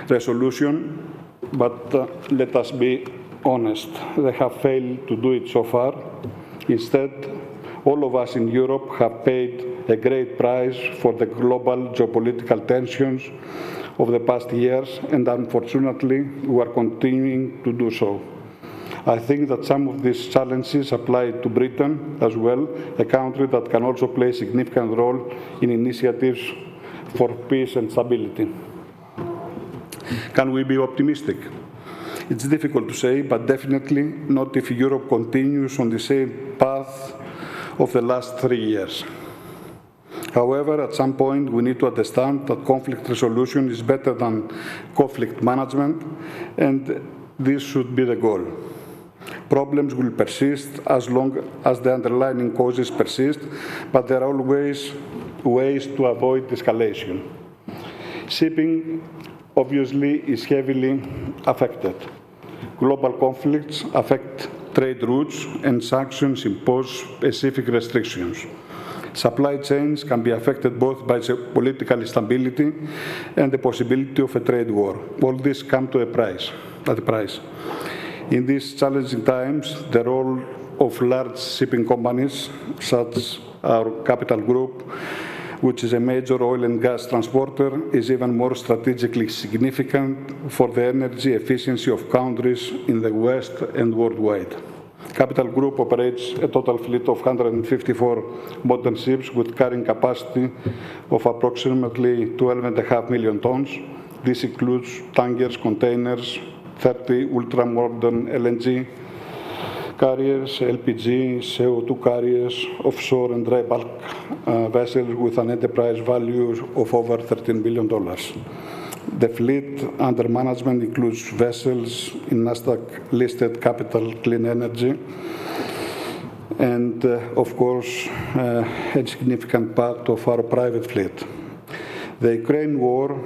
resolution, but let us be honest, they have failed to do it so far. Instead, all of us in Europe have paid a great price for the global geopolitical tensions of the past years, and unfortunately, we are continuing to do so. I think that some of these challenges apply to Britain as well, a country that can also play a significant role in initiatives for peace and stability. Can we be optimistic? It's difficult to say, but definitely not if Europe continues on the same path of the last 3 years. However, at some point, we need to understand that conflict resolution is better than conflict management, and this should be the goal. Problems will persist as long as the underlying causes persist, but there are always ways to avoid escalation. Shipping, obviously, is heavily affected. Global conflicts affect trade routes, and sanctions impose specific restrictions. Supply chains can be affected both by political instability and the possibility of a trade war. All this comes at a price. In these challenging times, the role of large shipping companies, such as our Capital Group, which is a major oil and gas transporter, is even more strategically significant for the energy efficiency of countries in the West and worldwide. Capital Group operates a total fleet of 154 modern ships with carrying capacity of approximately 12.5 million tons. This includes tankers, containers, 30 ultra-modern LNG carriers, LPG, CO2 carriers, offshore and dry bulk vessels with an enterprise value of over $13 billion. The fleet under management includes vessels in Nasdaq-listed Capital Clean Energy, and of course, a significant part of our private fleet. The Ukraine war,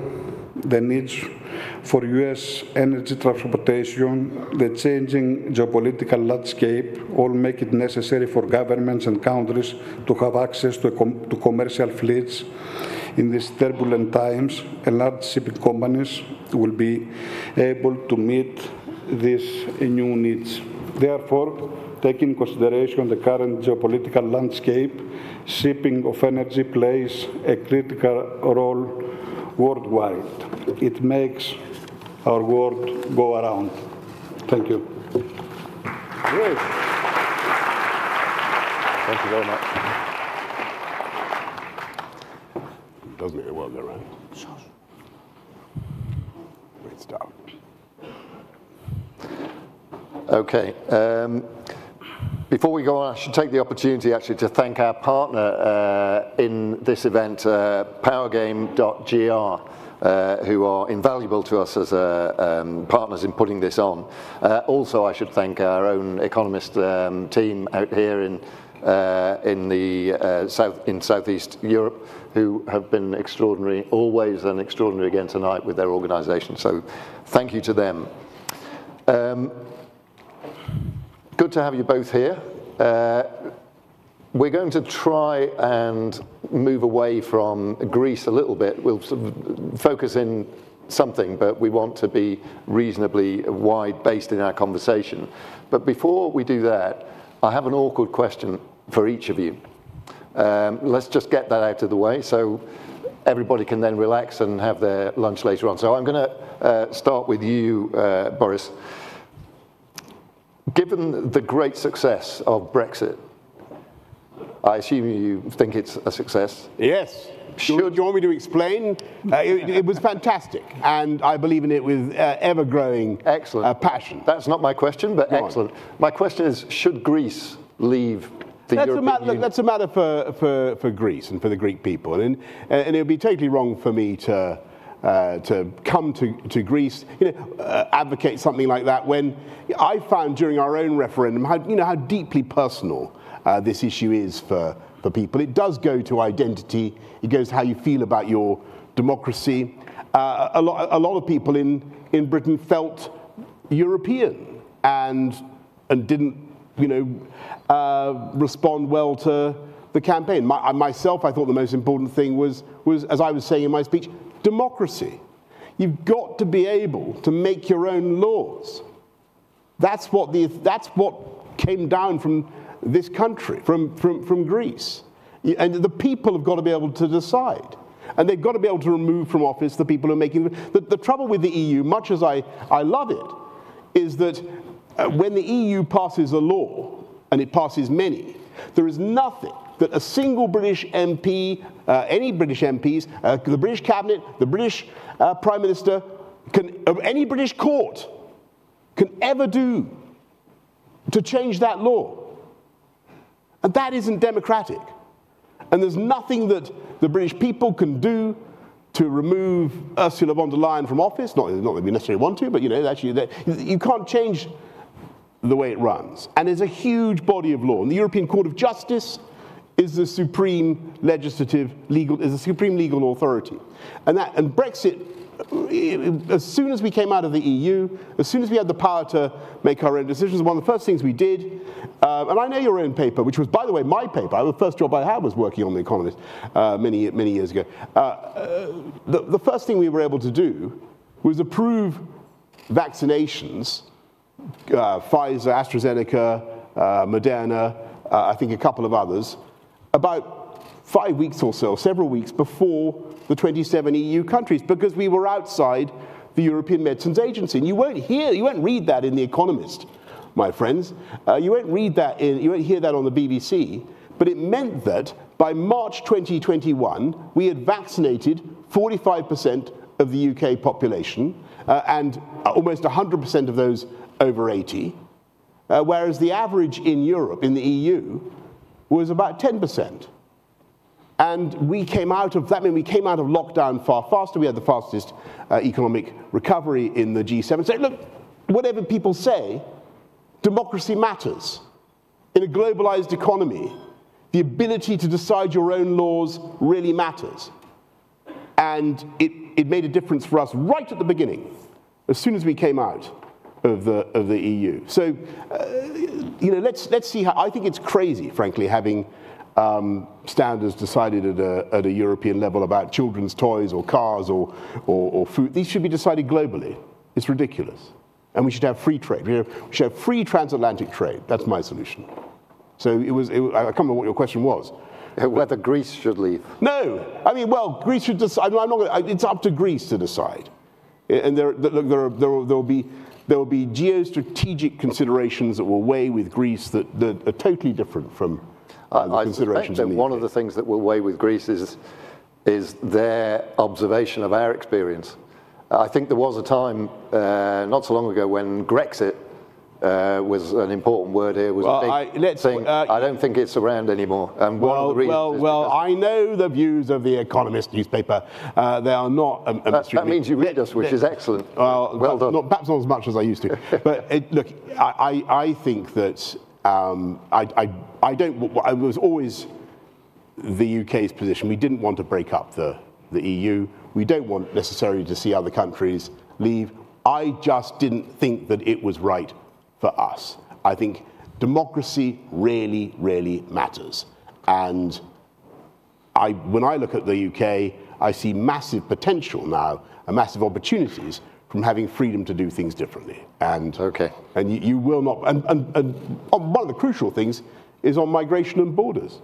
the needs for US energy transportation, the changing geopolitical landscape all make it necessary for governments and countries to have access to commercial fleets. In these turbulent times, large shipping companies will be able to meet these new needs. Therefore, taking into consideration the current geopolitical landscape, shipping of energy plays a critical role worldwide. It makes our world go around. Thank you. Great. Thank you very much. Does make it well go around. Great stuff. Okay. Before we go on, I should take the opportunity actually to thank our partner in this event, powergame.gr, who are invaluable to us as partners in putting this on. Also, I should thank our own economist team out here in Southeast Europe, who have been extraordinary always and extraordinary again tonight with their organisation. So, thank you to them. Good to have you both here. We're going to try and move away from Greece a little bit. We'll sort of focus in something, but we want to be reasonably wide-based in our conversation. But before we do that, I have an awkward question for each of you. Let's just get that out of the way so everybody can then relax and have their lunch later on. So I'm going to start with you, Boris. Given the great success of Brexit, I assume you think it's a success? Yes. Do you want me to explain? It was fantastic, and I believe in it with ever-growing passion. That's not my question, but excellent. My question is, should Greece leave the European Union? That's a matter for Greece and for the Greek people, and it would be totally wrong for me to come to Greece, advocate something like that when I found during our own referendum how deeply personal this issue is for people. It does go to identity. It goes to how you feel about your democracy. A lot of people in Britain felt European and didn't respond well to the campaign. Myself, I thought the most important thing was, as I was saying in my speech, democracy. You've got to be able to make your own laws. That's what came down from this country, from Greece. And the people have got to be able to decide. And they've got to be able to remove from office the people who are making... The trouble with the EU, much as I love it, is that when the EU passes a law, and it passes many, there is nothing that a single British MP, any British MPs, the British Cabinet, the British Prime Minister, any British court can ever do to change that law. And that isn't democratic. And there's nothing that the British people can do to remove Ursula von der Leyen from office. Not that we necessarily want to, but actually, you can't change the way it runs. And there's a huge body of law. And the European Court of Justice is the supreme legal authority. And Brexit, as soon as we came out of the EU, as soon as we had the power to make our own decisions, one of the first things we did, and I know your own paper, which was, by the way, my paper. The first job I had was working on The Economist many years ago. The first thing we were able to do was approve vaccinations, Pfizer, AstraZeneca, Moderna, I think a couple of others, about 5 weeks or so, several weeks before the 27 EU countries, because we were outside the European Medicines Agency. And you won't read that in The Economist, my friends. You won't hear that on the BBC. But it meant that by March 2021, we had vaccinated 45% of the UK population, and almost 100% of those over 80, whereas the average in Europe, in the EU, was about 10%. And we came out of lockdown far faster. We had the fastest economic recovery in the G7. So look, whatever people say, democracy matters. In a globalized economy, the ability to decide your own laws really matters. And it made a difference for us right at the beginning, as soon as we came out of the EU. So, let's see how. I think it's crazy, frankly, having standards decided at a European level about children's toys or cars or food. These should be decided globally. It's ridiculous. And we should have free trade. We should have free transatlantic trade. That's my solution. So I can't remember what your question was. Whether Greece should leave. No. I mean, well, Greece should decide. It's up to Greece to decide. And there will be geostrategic considerations that will weigh with Greece that are totally different from the considerations in the UK. One of the things that will weigh with Greece is their observation of our experience. I think there was a time not so long ago when Grexit was an important word here. Was a big thing. I don't think it's around anymore. And I know the views of The Economist newspaper. They are not. That means you read us, which is excellent. Well done. Perhaps not as much as I used to. But look, I think that it was always the UK's position. We didn't want to break up the EU. We don't want necessarily to see other countries leave. I just didn't think that it was right for us. I think democracy really, really matters. And when I look at the UK, I see massive potential now and massive opportunities from having freedom to do things differently. And you will not. And one of the crucial things is on migration and borders,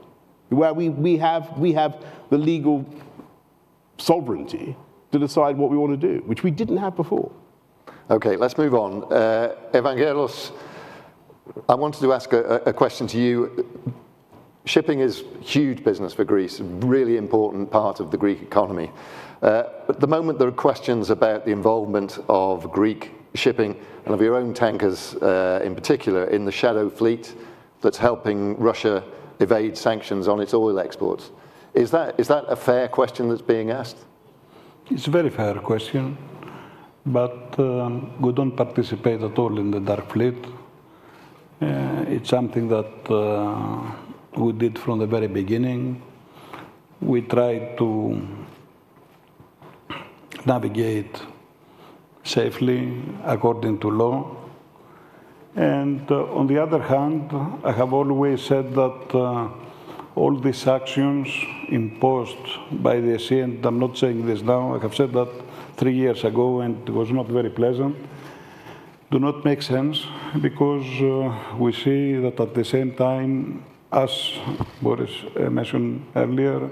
where we have the legal sovereignty to decide what we want to do, which we didn't have before. Okay, let's move on. Evangelos, I wanted to ask a question to you. Shipping is huge business for Greece, a really important part of the Greek economy. At the moment, there are questions about the involvement of Greek shipping and of your own tankers in particular in the shadow fleet that's helping Russia evade sanctions on its oil exports. Is that a fair question that's being asked? It's a very fair question, but we don't participate at all in the dark fleet. It's something that we did from the very beginning. We tried to navigate safely according to law. And on the other hand, I have always said that all these actions imposed by the sea, and I'm not saying this now, I have said that 3 years ago, and it was not very pleasant, do not make sense, because we see that at the same time, as Boris mentioned earlier,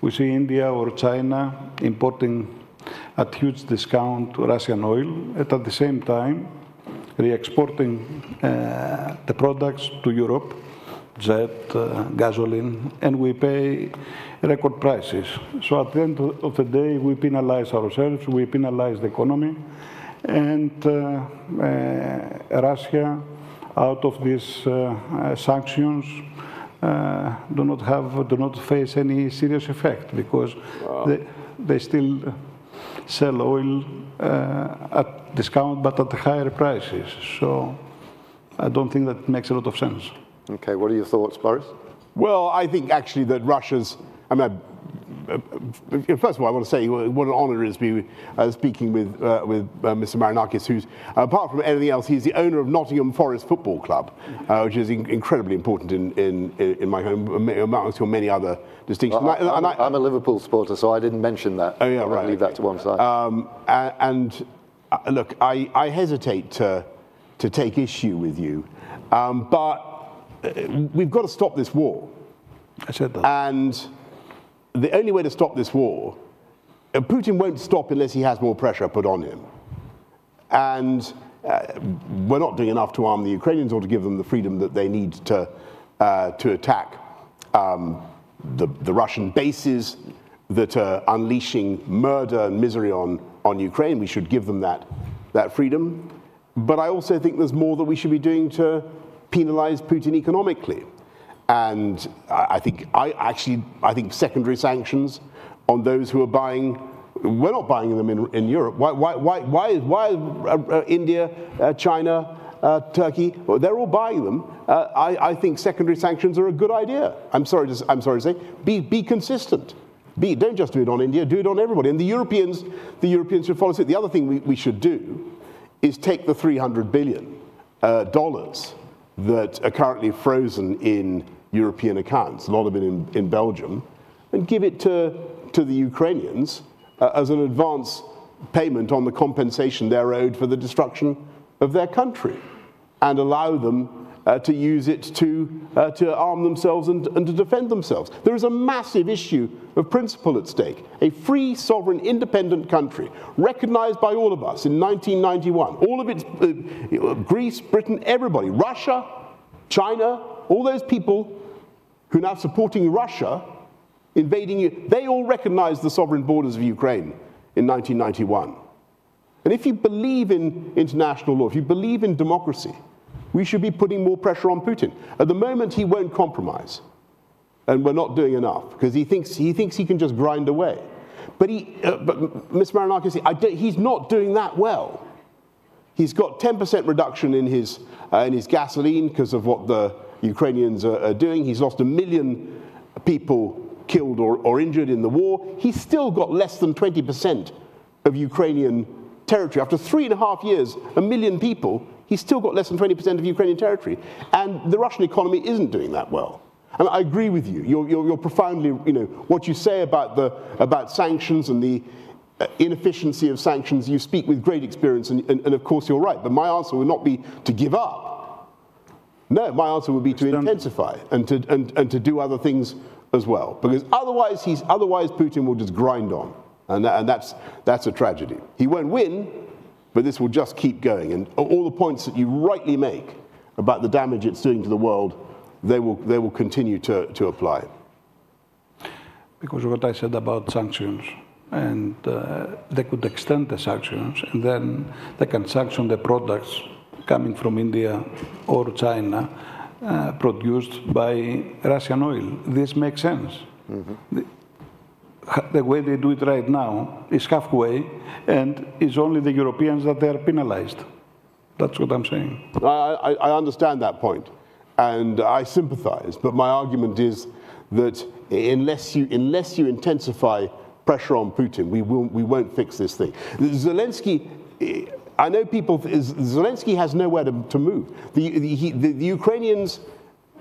we see India or China importing at huge discount Russian oil, and at the same time, re-exporting the products to Europe, jet, gasoline, and we pay record prices. So at the end of the day, we penalize ourselves, we penalize the economy, and Russia, out of these sanctions, do not face any serious effect, because they still sell oil at discount, but at higher prices. So I don't think that makes a lot of sense. Okay, what are your thoughts, Boris? Well, I think actually that Russia's, first of all, I want to say what an honor it is to be speaking with Mr. Marinakis, who's, apart from anything else, he's the owner of Nottingham Forest Football Club, which is incredibly important in my home, amongst your many other distinctions. Well, I'm a Liverpool supporter, so I didn't mention that. Oh, yeah, right. I'll leave that to one side. Look, I hesitate to take issue with you, but we've got to stop this war. I said that. And the only way to stop this war, Putin won't stop unless he has more pressure put on him. And we're not doing enough to arm the Ukrainians or to give them the freedom that they need to attack the Russian bases that are unleashing murder and misery on Ukraine. We should give them that freedom. But I also think there's more that we should be doing to penalize Putin economically. And I think secondary sanctions on those who are buying, we're not buying them in Europe. Why is India, China, Turkey, well, they're all buying them. I think secondary sanctions are a good idea. I'm sorry to say, be consistent. Don't just do it on India, do it on everybody. And the Europeans should follow suit. The other thing we should do is take the $300 billion that are currently frozen in European accounts, a lot of it in Belgium, and give it to the Ukrainians as an advance payment on the compensation they're owed for the destruction of their country, and allow them to use it to arm themselves and to defend themselves. There is a massive issue of principle at stake. A free, sovereign, independent country, recognized by all of us in 1991. All of its, Greece, Britain, everybody, Russia, China, all those people who are now supporting Russia invading you, they all recognized the sovereign borders of Ukraine in 1991. And if you believe in international law, if you believe in democracy, we should be putting more pressure on Putin. At the moment, he won't compromise. And we're not doing enough, because he thinks he can just grind away. But Mr. Marinakis, he's not doing that well. He's got 10% reduction in his gasoline because of what the Ukrainians are doing. He's lost 1 million people killed or injured in the war. He's still got less than 20% of Ukrainian territory. After 3.5 years, 1 million people, he's still got less than 20% of Ukrainian territory. And the Russian economy isn't doing that well. And I agree with you. You're profoundly, what you say about sanctions and the inefficiency of sanctions, you speak with great experience, and of course you're right. But my answer would not be to give up. No, my answer would be to intensify and to do other things as well. Because otherwise Putin will just grind on, and that's a tragedy. He won't win, but this will just keep going. And all the points that you rightly make about the damage it's doing to the world, they will continue to apply. Because what I said about sanctions, and they could extend the sanctions, and then they can sanction the products coming from India or China produced by Russian oil. This makes sense. Mm-hmm. The way they do it right now is halfway, and it's only the Europeans that they are penalized. That's what I'm saying. I understand that point, and I sympathize, but my argument is that unless you intensify pressure on Putin, we won't fix this thing. Zelensky, I know Zelensky has nowhere to move. The Ukrainians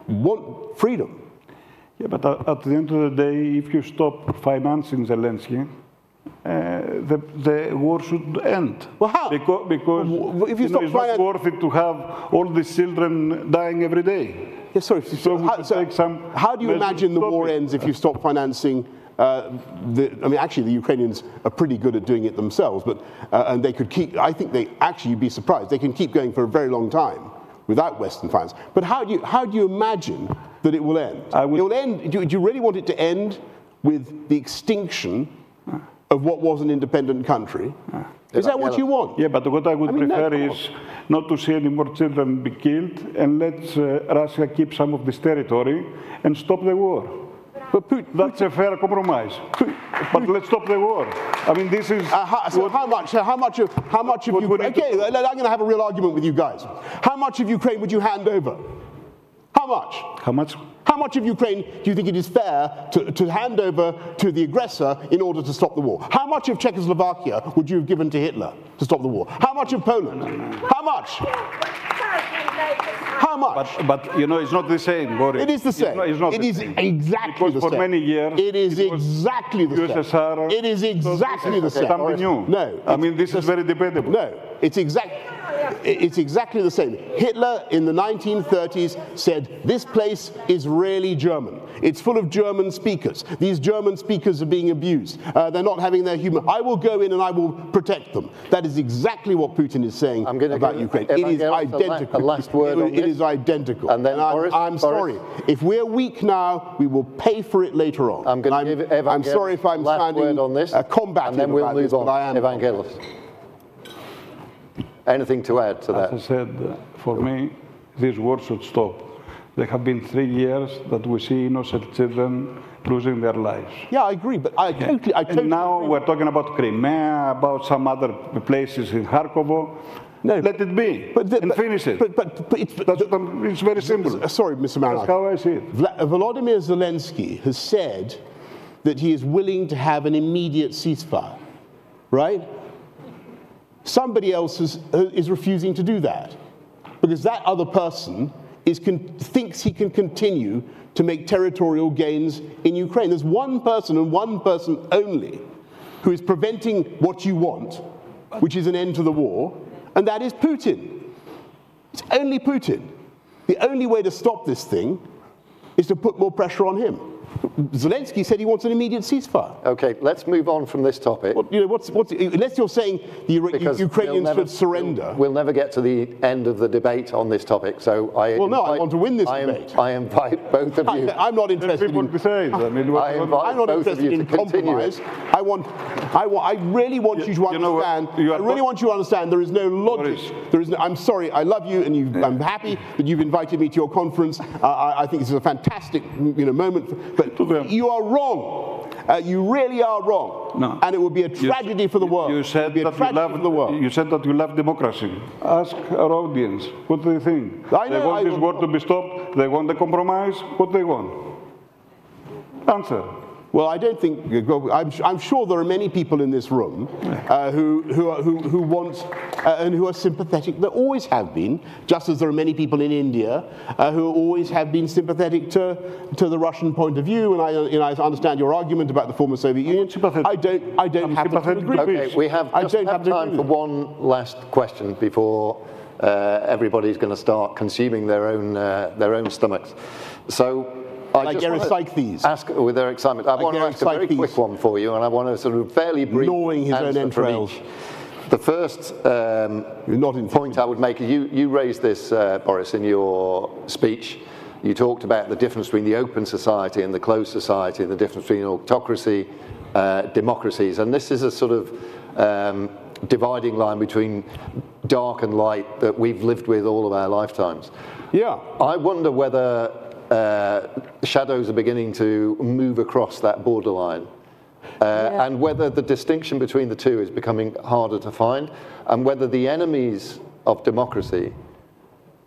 want freedom. Yeah, but at the end of the day, if you stop financing Zelensky, the war should end. Well, how? Because if you stop it's not worth it to have all these children dying every day. Yeah, sorry. How do you imagine the war ends if you stop financing? Actually, the Ukrainians are pretty good at doing it themselves, but and they could keep. I think you'd be surprised. They can keep going for a very long time without Western finance. But how do you imagine that it will end? It will end. Do you really want it to end with the extinction of what was an independent country? Is that what you want? Yeah, but what I would prefer is not to see any more children be killed, and let Russia keep some of this territory and stop the war. But that's a fair compromise. But let's stop the war. I mean, this is how much of Ukraine? Okay, I'm going to have a real argument with you guys. How much of Ukraine would you hand over? How much? How much? How much of Ukraine do you think it is fair to hand over to the aggressor in order to stop the war? How much of Czechoslovakia would you have given to Hitler to stop the war? How much of Poland? How much? How much? But it's not the same, Boris. It is the same. It is exactly the same. For many years, it is exactly the same. USSR. It is exactly the same. Something new. No. I mean, this is very debatable. No. It's exactly the same. Hitler in the 1930s said, this place is really German. It's full of German speakers. These German speakers are being abused. They're not having their human. I will go in and I will protect them. That is exactly what Putin is saying about Ukraine. It is identical. A last word on it is identical. And then I'm sorry. If we're weak now, we will pay for it later on. I'm sorry if I'm sounding combative, and then we'll move on. But I am. Evangelos. Anything to add to that? As I said, for me, this war should stop. There have been 3 years that we see innocent children losing their lives. Yeah, I agree, but I totally and now we're talking about Crimea, about some other places in Kharkovo. No, let it be, and finish it. It's very simple. Sorry, Mr. Maranov. That's how I see it. Volodymyr Zelensky has said that he is willing to have an immediate ceasefire, right? Somebody else is refusing to do that because that other person thinks he can continue to make territorial gains in Ukraine. There's one person and one person only who is preventing what you want, which is an end to the war, and that is Putin. It's only Putin. The only way to stop this thing is to put more pressure on him. Zelensky said he wants an immediate ceasefire. Okay, let's move on from this topic. Unless you're saying the Ukrainians should surrender. We'll never get to the end of the debate on this topic, so I want to win this debate. I invite both of you. I'm not interested in compromise. I really want you to understand. I really want you to understand there is no logic. I'm sorry, I love you, and I'm happy that you've invited me to your conference. I think this is a fantastic moment. But you are wrong. You really are wrong. No. And it would be a tragedy for the world. You said that you love democracy. Ask our audience what they think. They want this war to be stopped. They want the compromise. What they want? Answer. Well, I don't think. I'm sure there are many people in this room who want and who are sympathetic. There always have been, just as there are many people in India who always have been sympathetic to the Russian point of view. And I understand your argument about the former Soviet Union. I don't have to agree. Okay, we have time for one last question before everybody's going to start consuming their own stomachs. So. I just want to ask, with their excitement, I want to ask a very quick one for you, and I want to sort of fairly brief gnawing his own entrails. The first point I would make, you raised this, Boris, in your speech. You talked about the difference between the open society and the closed society, and the difference between autocracy, democracies, and this is a sort of dividing line between dark and light that we've lived with all of our lifetimes. Yeah. I wonder whether shadows are beginning to move across that borderline, and whether the distinction between the two is becoming harder to find, and whether the enemies of democracy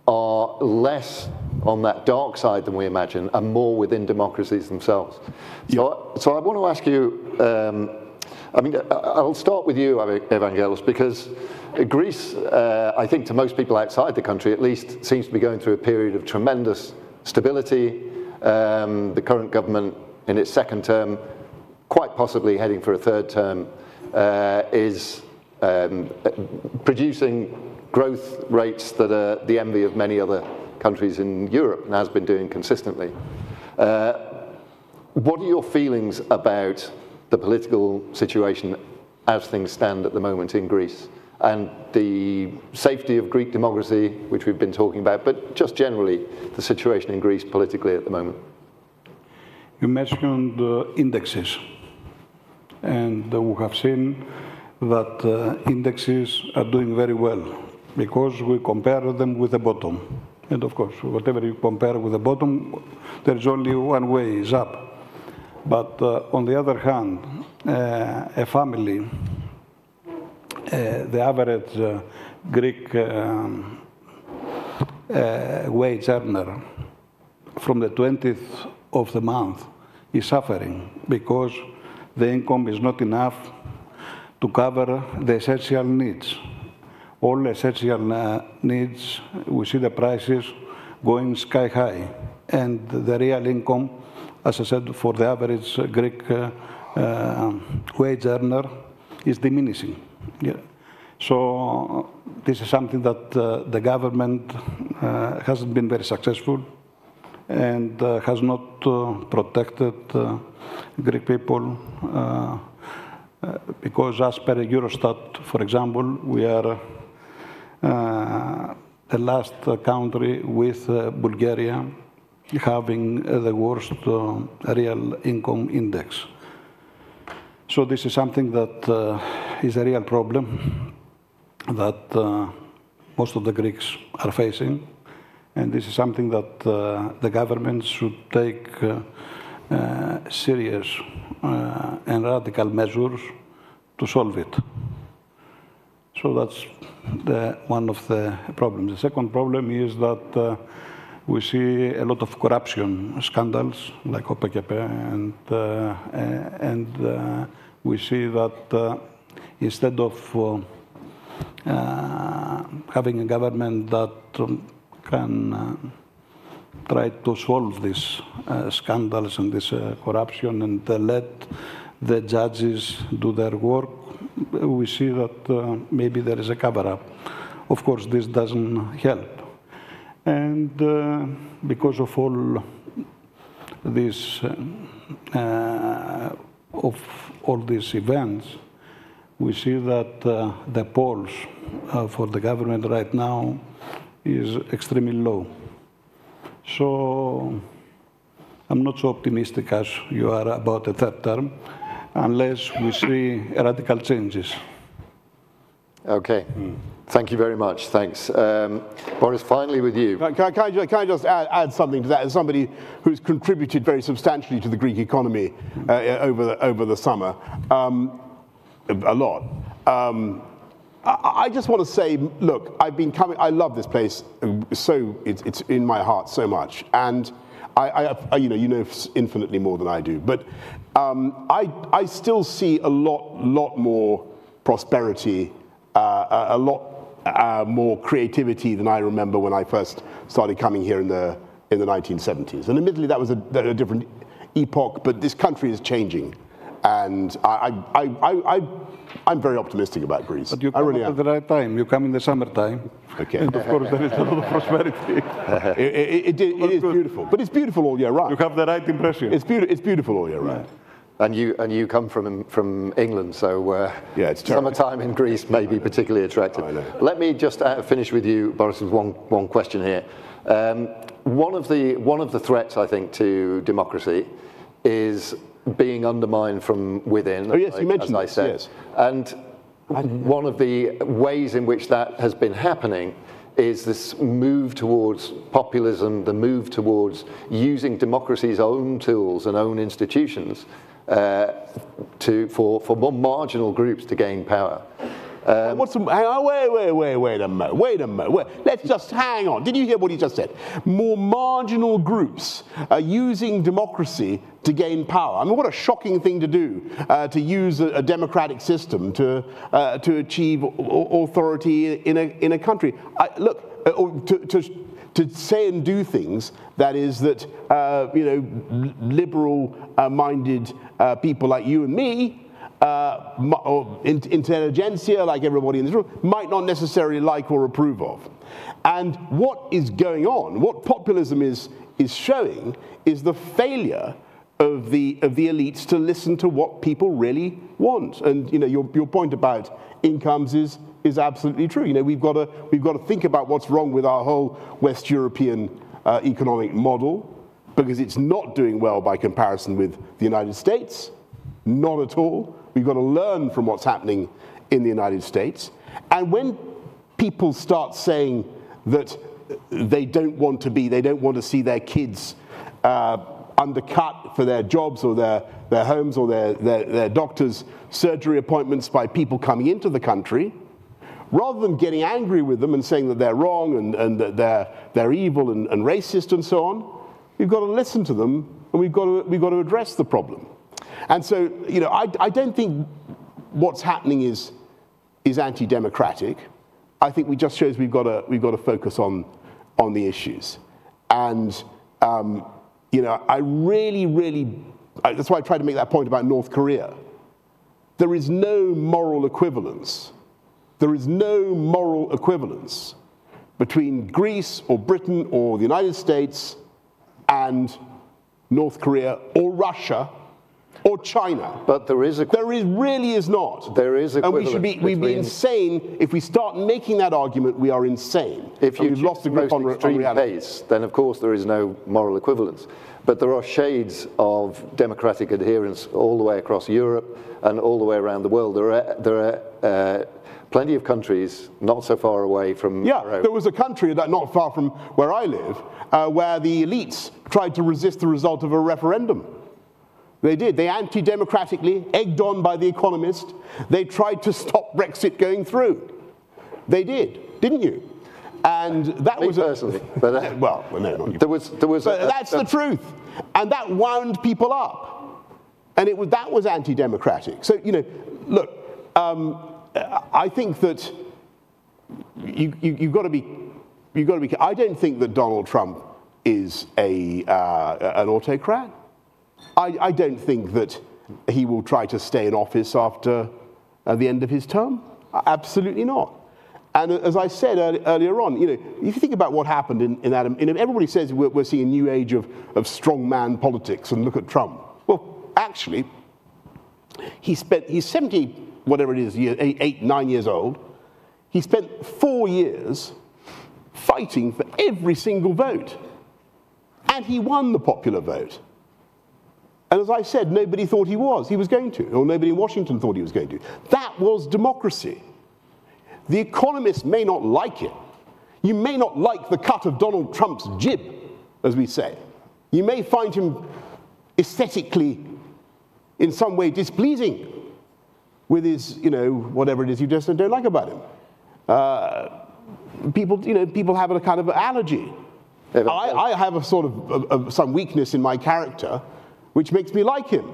are less on that dark side than we imagine and more within democracies themselves. So I want to ask you, I mean, I'll start with you, Evangelos, because Greece, I think to most people outside the country at least, seems to be going through a period of tremendous stability. The current government in its second term, quite possibly heading for a third term, is producing growth rates that are the envy of many other countries in Europe and has been doing consistently. What are your feelings about the political situation as things stand at the moment in Greece, and the safety of Greek democracy, which we've been talking about, but just generally the situation in Greece politically at the moment? You mentioned indexes, and we have seen that indexes are doing very well because we compare them with the bottom. And of course, whatever you compare with the bottom, there is only one way, is up. But on the other hand, a family, the average Greek wage earner from the 20th of the month is suffering because the income is not enough to cover the essential needs. All essential needs, we see the prices going sky high, and the real income, as I said, for the average Greek wage earner is diminishing. Yeah. So this is something that the government hasn't been very successful and has not protected Greek people because as per Eurostat, for example, we are the last country with Bulgaria having the worst real income index. So this is something that is a real problem that most of the Greeks are facing, and this is something that the government should take serious and radical measures to solve it. So that's one of the problems. The second problem is that we see a lot of corruption scandals like OPEC, and we see that instead of having a government that can try to solve these scandals and this corruption and let the judges do their work, we see that maybe there is a cover-up. Of course, this doesn't help. And because of all these events, we see that the polls for the government right now is extremely low. So I'm not so optimistic as you are about a third term, unless we see radical changes. Okay. Thank you very much. Thanks. Boris, finally with you. Can I just add something to that? As somebody who's contributed very substantially to the Greek economy over the summer, a lot. I just want to say, look, I've been coming. I love this place. So it's in my heart so much, and you know infinitely more than I do, but I still see a lot more prosperity, a lot more creativity than I remember when I first started coming here in the 1970s. And admittedly, that was a different epoch, but this country is changing, and I'm very optimistic about Greece. But you come at the right time. You come in the summertime. Okay. And of course, there is a lot of prosperity. It is beautiful, but it's beautiful all year round. You have the right impression. It's beautiful all year round. And you come from England, so yeah, it's terrible. Summertime in Greece may be particularly attractive. I know. Let me just finish with you, Boris, with one question here. One of the threats, I think, to democracy is being undermined from within. Oh yes, you mentioned as I said. Yes. And one of the ways in which that has been happening is this move towards populism, the move towards using democracy's own tools and own institutions for more marginal groups to gain power. Wait a moment. Let's just hang on. Did you hear what he just said? More marginal groups are using democracy to gain power. I mean, what a shocking thing to do, to use a democratic system to achieve authority in a country. To say and do things that liberal-minded people like you and me, or intelligentsia, like everybody in this room, might not necessarily like or approve of. And what is going on, what populism is showing, is the failure of the elites to listen to what people really want. And your point about incomes is absolutely true. We've got to think about what's wrong with our whole West European economic model, because it's not doing well by comparison with the United States, not at all. We've got to learn from what's happening in the United States. And when people start saying that they don't want to see their kids undercut for their jobs or their homes or their doctors' surgery appointments by people coming into the country, rather than getting angry with them and saying that they're wrong and that they're evil and racist and so on, we've got to listen to them and we've got to address the problem. And so, I don't think what's happening is anti-democratic. I think it just shows we've got to focus on the issues. And I really that's why I tried to make that point about North Korea. There is no moral equivalence. There is no moral equivalence between Greece or Britain or the United States and North Korea or Russia or China. But there really is not. There is equivalence. And we'd be insane if we start making that argument. We are insane. If you've lost the grip on reality. Pace, then of course there is no moral equivalence. But there are shades of democratic adherence all the way across Europe and all the way around the world. There are plenty of countries not so far away from. Yeah, there was a country not far from where I live where the elites tried to resist the result of a referendum. They did. They anti-democratically, egged on by The Economist, they tried to stop Brexit going through. They did, didn't you? And that Me was personally, but well, no, not you. There was. But that's the truth, and that wound people up, and that was anti-democratic. So look, I think that you've got to be. I don't think that Donald Trump is an autocrat. I don't think that he will try to stay in office after the end of his term. Absolutely not. And as I said earlier on, if you think about what happened in that, everybody says we're seeing a new age of strongman politics, and look at Trump. Well, actually, he's 70, whatever it is, 8, 9 years old. He spent 4 years fighting for every single vote. And he won the popular vote. And as I said, nobody thought he was going to, or nobody in Washington thought he was going to. That was democracy. The economists may not like it. You may not like the cut of Donald Trump's jib, as we say. You may find him aesthetically, in some way, displeasing with his, whatever it is you just don't like about him. People have a kind of allergy I have a sort of some weakness in my character, which makes me like him.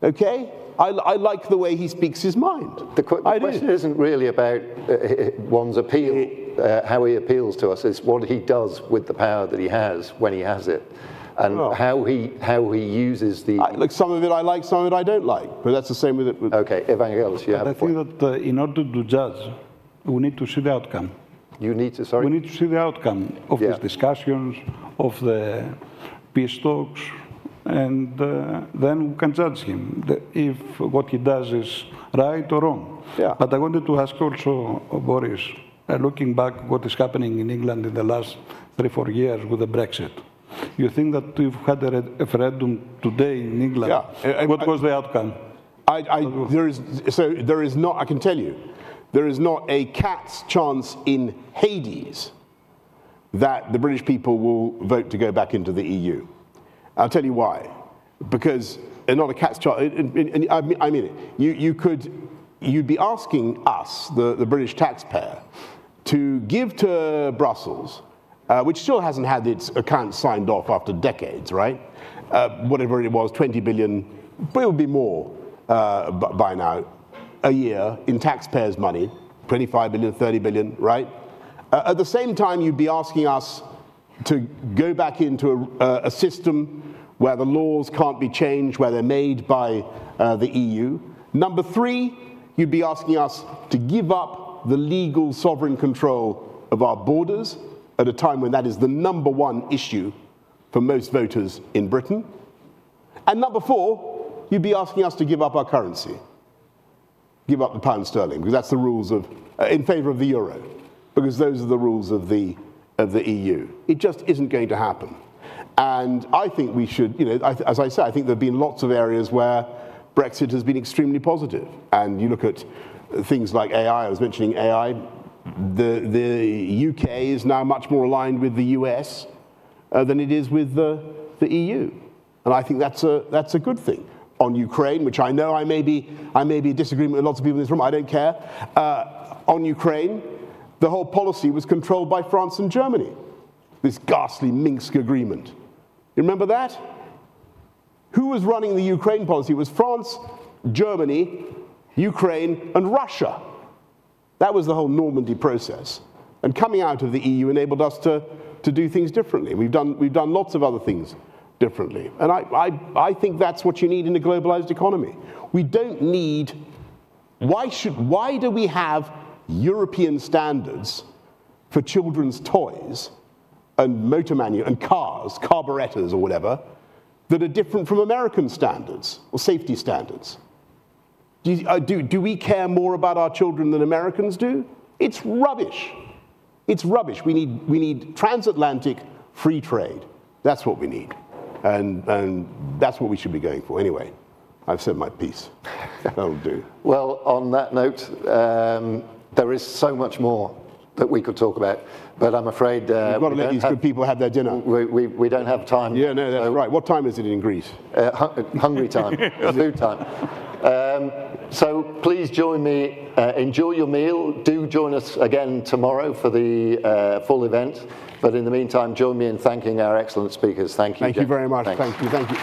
Okay? I like the way he speaks his mind. The question isn't really about one's appeal, how he appeals to us. It's what he does with the power that he has when he has it, and how he uses the. Like some of it I like, some of it I don't like. But that's the same with it. Okay, Evangelos, you have I think that in order to judge, we need to see the outcome. You need to. Sorry. We need to see the outcome of these discussions, of the peace talks. And then we can judge him if what he does is right or wrong. Yeah. But I wanted to ask also Boris, looking back what is happening in England in the last 3-4 years with the Brexit. You think that if we had a referendum today in England, what was the outcome? There is not, I can tell you, there is not a cat's chance in Hades that the British people will vote to go back into the EU. I'll tell you why. Because not a cat's chance. I mean it. You'd be asking us, the British taxpayer, to give to Brussels, which still hasn't had its accounts signed off after decades, right? Whatever it was, 20 billion, but it would be more by now, a year in taxpayers' money, 25 billion, 30 billion, right? At the same time, you'd be asking us to go back into a system where the laws can't be changed, where they're made by the EU. Number 3, you'd be asking us to give up the legal sovereign control of our borders at a time when that is the number 1 issue for most voters in Britain. And number 4, you'd be asking us to give up our currency, give up the pound sterling, because that's the rules of, in favor of the euro, because those are the rules of the EU. It just isn't going to happen. And I think we should, as I say, I think there have been lots of areas where Brexit has been extremely positive. And you look at things like AI, I was mentioning AI, the UK is now much more aligned with the US than it is with the EU. And I think that's a good thing. On Ukraine, which I know I may be in disagreement with lots of people in this room, I don't care. On Ukraine, the whole policy was controlled by France and Germany. This ghastly Minsk agreement. You remember that? Who was running the Ukraine policy? It was France, Germany, Ukraine, and Russia. That was the whole Normandy process. And coming out of the EU enabled us to do things differently. We've done lots of other things differently. And I think that's what you need in a globalized economy. We don't need, why do we have European standards for children's toys and motor and cars, carburetors or whatever, that are different from American standards or safety standards? Do we care more about our children than Americans do? It's rubbish. It's rubbish. We need transatlantic free trade. That's what we need. And that's what we should be going for. Anyway, I've said my piece. That'll do. Well, on that note, there is so much more that we could talk about, but I'm afraid we've got to let these good people have their dinner. We don't have time. Yeah, no, that's right. What time is it in Greece? Hungry time, food time. So please join me, enjoy your meal. Do join us again tomorrow for the full event. But in the meantime, join me in thanking our excellent speakers. Thank you. Thank you very much. Thanks. Thank you.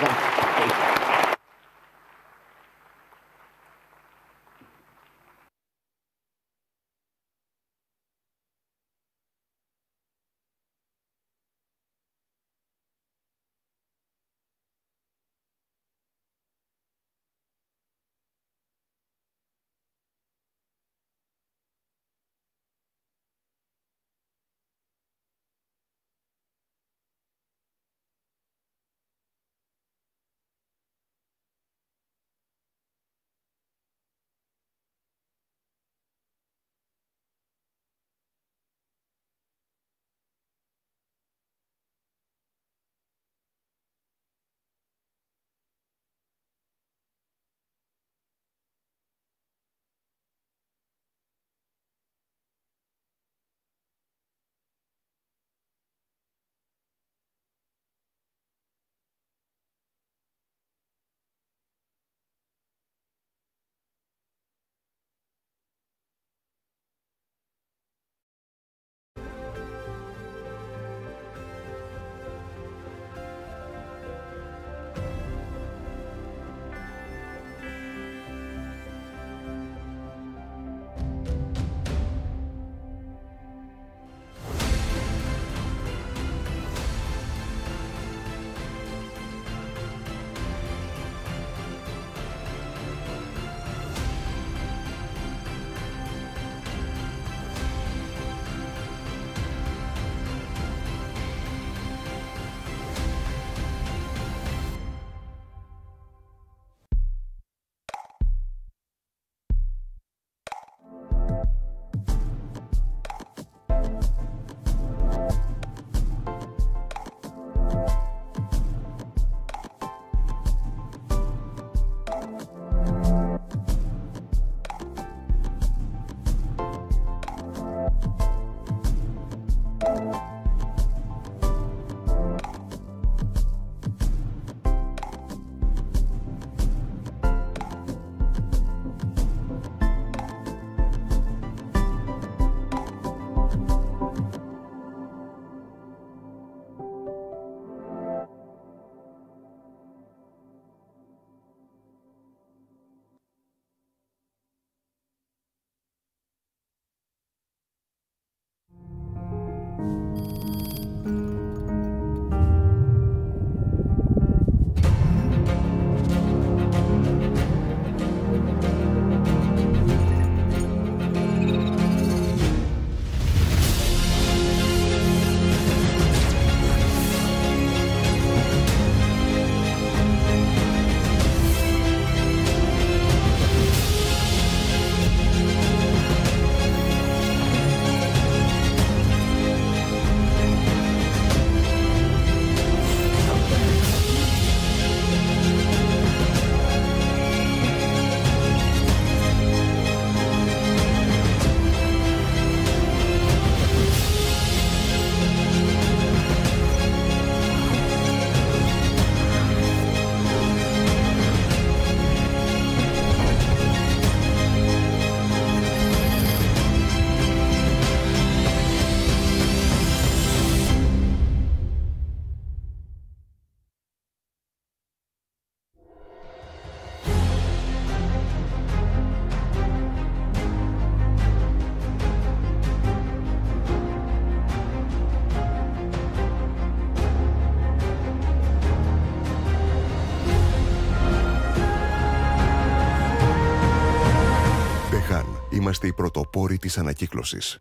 Είμαστε οι πρωτοπόροι της ανακύκλωσης.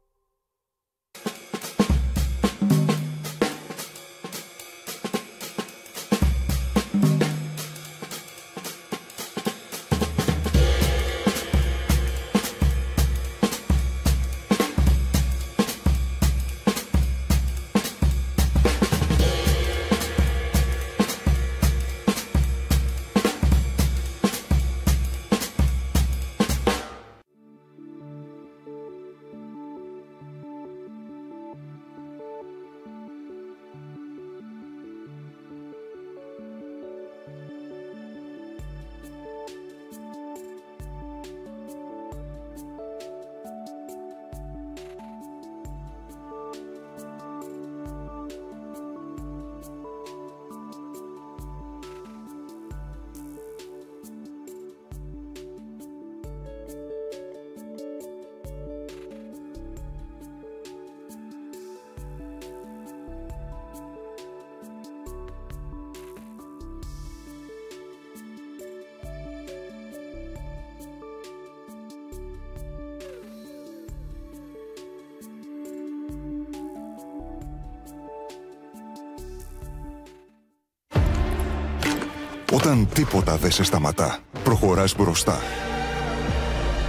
Όταν τίποτα δεν σε σταματά, προχωράς μπροστά.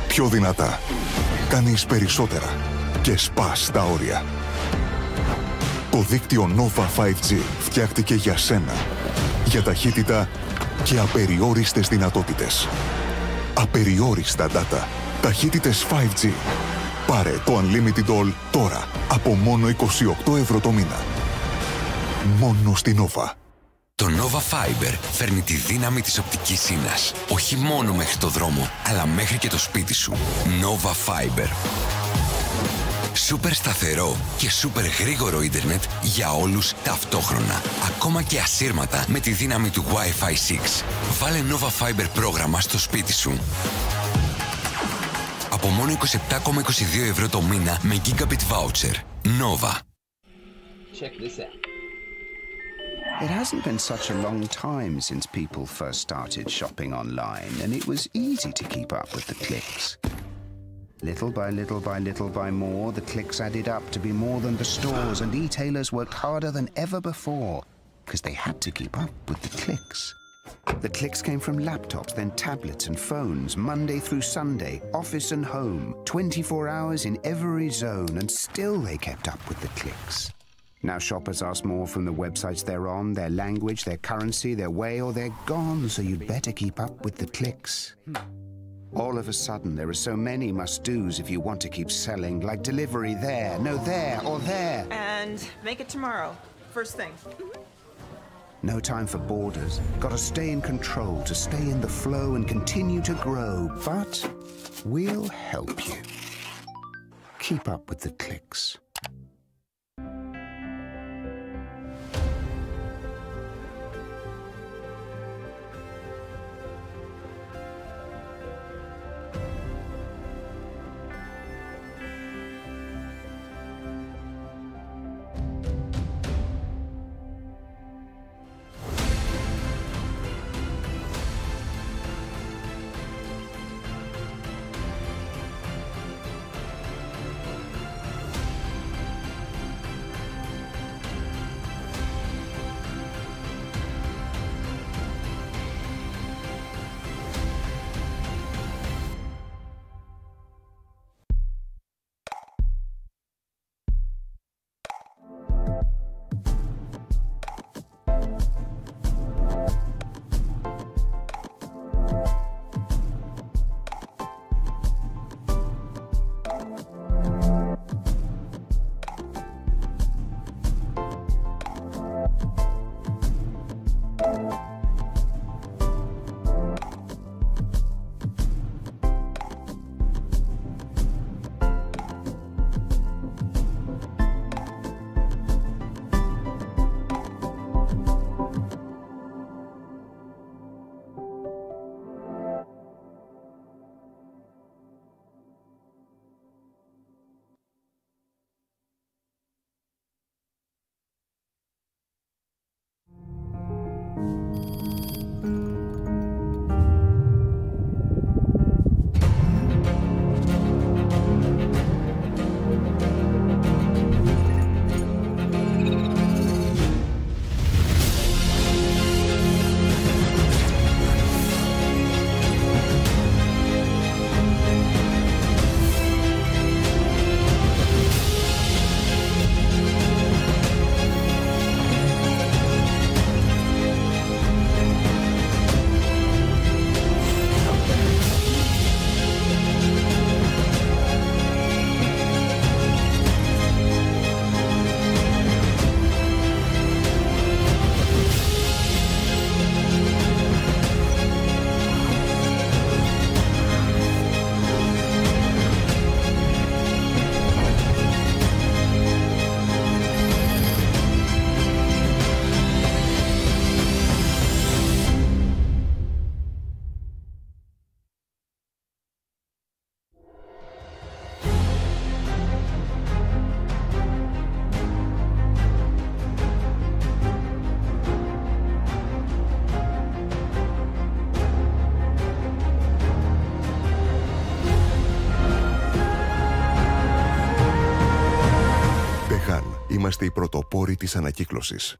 Πιο δυνατά. Κάνεις περισσότερα. Και σπάς τα όρια. Το δίκτυο Nova 5G φτιάχτηκε για σένα. Για ταχύτητα και απεριόριστες δυνατότητες. Απεριόριστα data. Ταχύτητες 5G. Πάρε το Unlimited All τώρα. Από μόνο 28 ευρώ το μήνα. Μόνο στην Nova. Το Nova Fiber φέρνει τη δύναμη της οπτικής ίνας. Όχι μόνο μέχρι το δρόμο, αλλά μέχρι και το σπίτι σου. Nova Fiber. Σούπερ σταθερό και σούπερ γρήγορο ίντερνετ για όλους ταυτόχρονα. Ακόμα και ασύρματα με τη δύναμη του Wi-Fi 6. Βάλε Nova Fiber πρόγραμμα στο σπίτι σου. Από μόνο 27,22 ευρώ το μήνα με Gigabit Voucher. Nova. Check this out. It hasn't been such a long time since people first started shopping online, and it was easy to keep up with the clicks. Little by little by little by more, the clicks added up to be more than the stores, and e-tailers worked harder than ever before, because they had to keep up with the clicks. The clicks came from laptops, then tablets and phones, Monday through Sunday, office and home, 24 hours in every zone, and still they kept up with the clicks. Now shoppers ask more from the websites they're on, their language, their currency, their way, or they're gone, so you'd better keep up with the clicks. All of a sudden, there are so many must-dos if you want to keep selling, like delivery there, no there, or there. And make it tomorrow, first thing. No time for borders. Gotta stay in control, to stay in the flow and continue to grow. But we'll help you. Keep up with the clicks. Είμαστε οι πρωτοπόροι της ανακύκλωσης.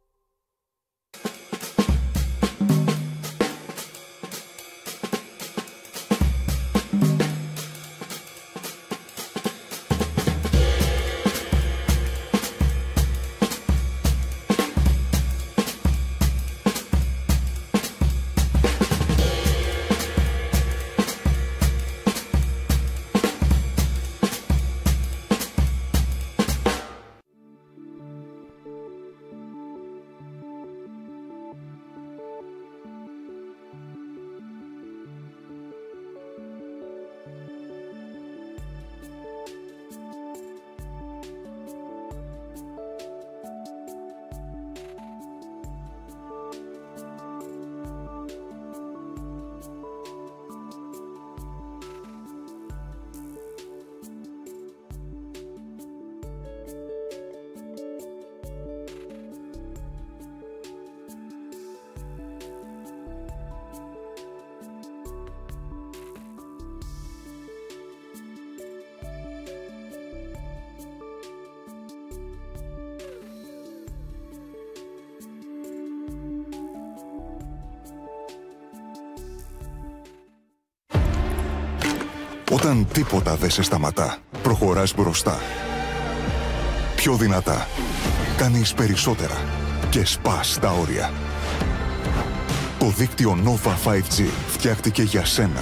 Όταν τίποτα δεν σε σταματά, προχωράς μπροστά. Πιο δυνατά. Κάνεις περισσότερα. Και σπάς τα όρια. Το δίκτυο Nova 5G φτιάχτηκε για σένα.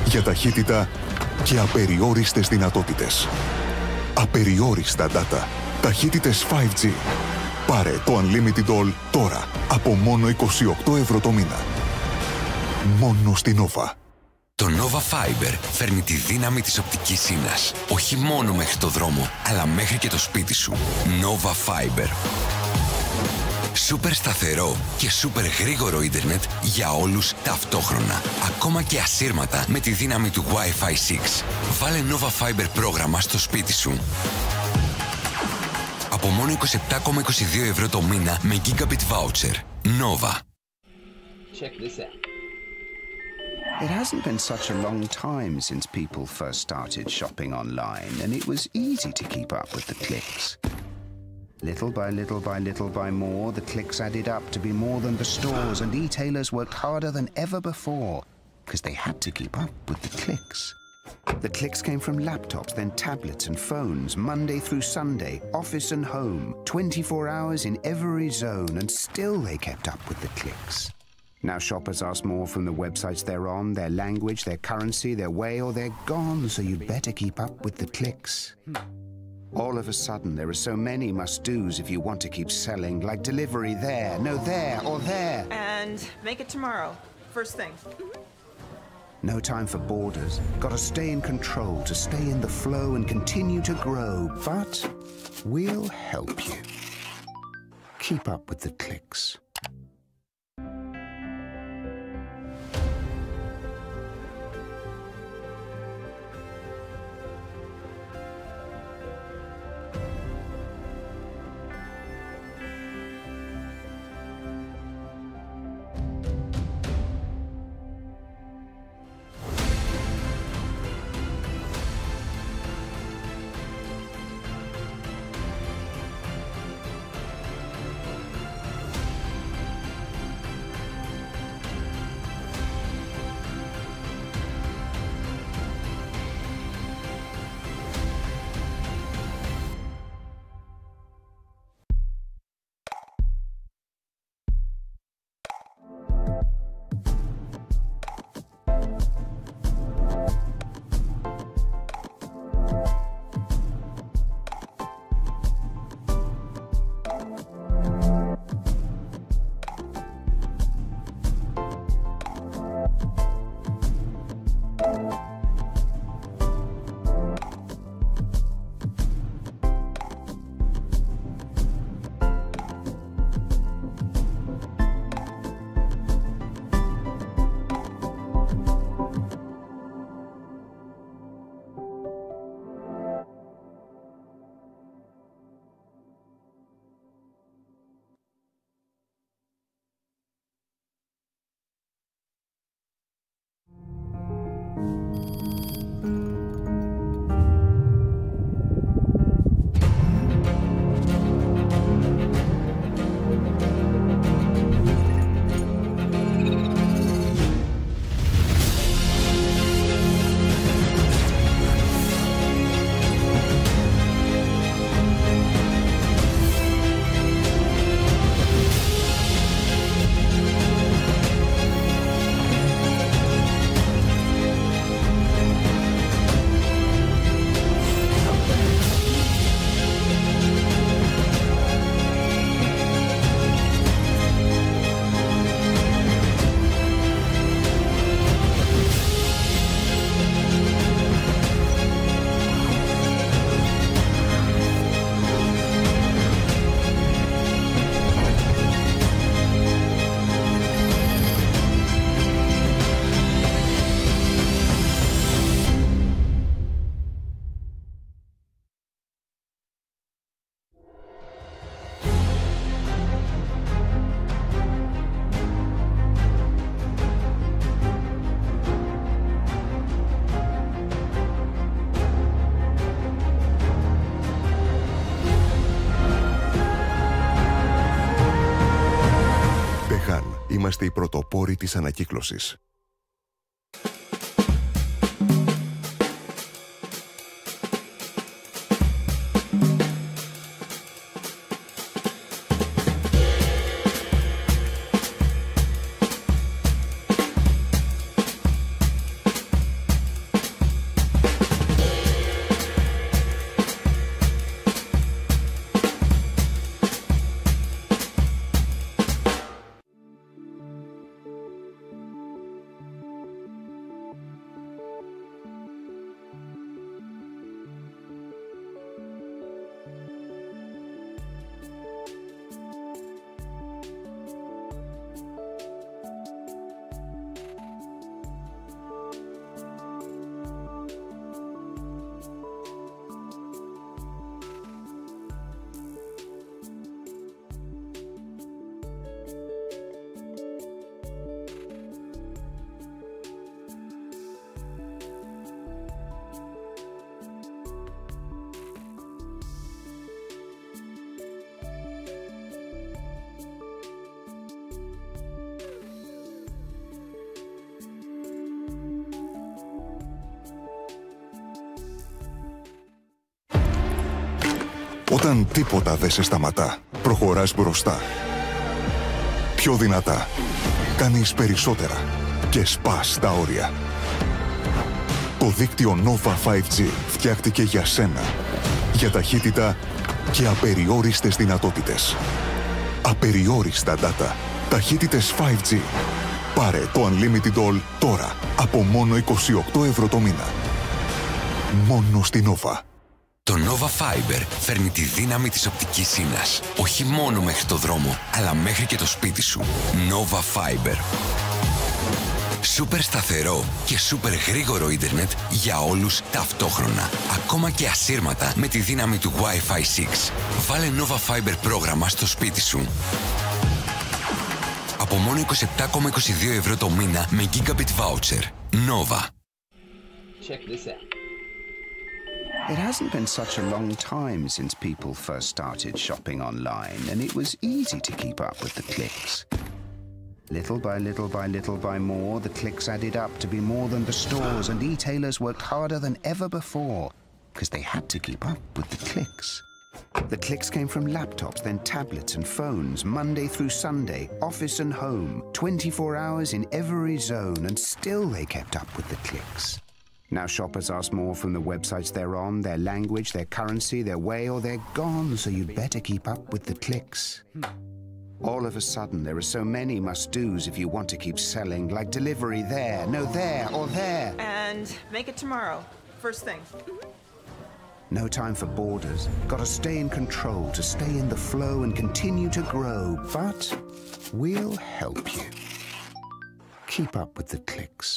Για ταχύτητα και απεριόριστες δυνατότητες. Απεριόριστα data. Ταχύτητες 5G. Πάρε το Unlimited All τώρα. Από μόνο 28 ευρώ το μήνα. Μόνο στη Nova. Το Nova Fiber φέρνει τη δύναμη της οπτικής ίνας. Όχι μόνο μέχρι το δρόμο, αλλά μέχρι και το σπίτι σου. Nova Fiber. Σούπερ σταθερό και σούπερ γρήγορο ίντερνετ για όλους ταυτόχρονα. Ακόμα και ασύρματα με τη δύναμη του Wi-Fi 6. Βάλε Nova Fiber πρόγραμμα στο σπίτι σου. Από μόνο 27,22 ευρώ το μήνα με Gigabit Voucher. Nova. Check this out. It hasn't been such a long time since people first started shopping online, and it was easy to keep up with the clicks. Little by little by little by more, the clicks added up to be more than the stores, and e-tailers worked harder than ever before because they had to keep up with the clicks. The clicks came from laptops, then tablets and phones, Monday through Sunday, office and home, 24 hours in every zone, and still they kept up with the clicks. Now shoppers ask more from the websites they're on, their language, their currency, their way, or they're gone, so you'd better keep up with the clicks. All of a sudden, there are so many must-dos if you want to keep selling, like delivery there, no there, or there. And make it tomorrow, first thing. No time for borders. Gotta stay in control, to stay in the flow and continue to grow. But we'll help you. Keep up with the clicks. είμαστε οι πρωτοπόροι της ανακύκλωσης. Όταν τίποτα δεν σε σταματά, προχωράς μπροστά. Πιο δυνατά. Κάνεις περισσότερα. Και σπάς τα όρια. Το δίκτυο Nova 5G φτιάχτηκε για σένα. Για ταχύτητα και απεριόριστες δυνατότητες. Απεριόριστα data. Ταχύτητες 5G. Πάρε το Unlimited All τώρα. Από μόνο 28 ευρώ το μήνα. Μόνο στην Nova. Το Nova Fiber φέρνει τη δύναμη της οπτικής ίνας. Όχι μόνο μέχρι το δρόμο, αλλά μέχρι και το σπίτι σου. Nova Fiber. Σούπερ σταθερό και σούπερ γρήγορο ίντερνετ για όλους ταυτόχρονα. Ακόμα και ασύρματα με τη δύναμη του Wi-Fi 6. Βάλε Nova Fiber πρόγραμμα στο σπίτι σου. Από μόνο 27,22 ευρώ το μήνα με Gigabit Voucher. Nova. Check this out. It hasn't been such a long time since people first started shopping online, and it was easy to keep up with the clicks. Little by little by little by more, the clicks added up to be more than the stores, and e-tailers worked harder than ever before, because they had to keep up with the clicks. The clicks came from laptops, then tablets and phones, Monday through Sunday, office and home, 24 hours in every zone, and still they kept up with the clicks. Now shoppers ask more from the websites they're on, their language, their currency, their way, or they're gone, so you'd better keep up with the clicks. All of a sudden, there are so many must-dos if you want to keep selling, like delivery there, no there, or there. And make it tomorrow. First thing. No time for borders. Gotta stay in control, to stay in the flow and continue to grow. But we'll help you. Keep up with the clicks.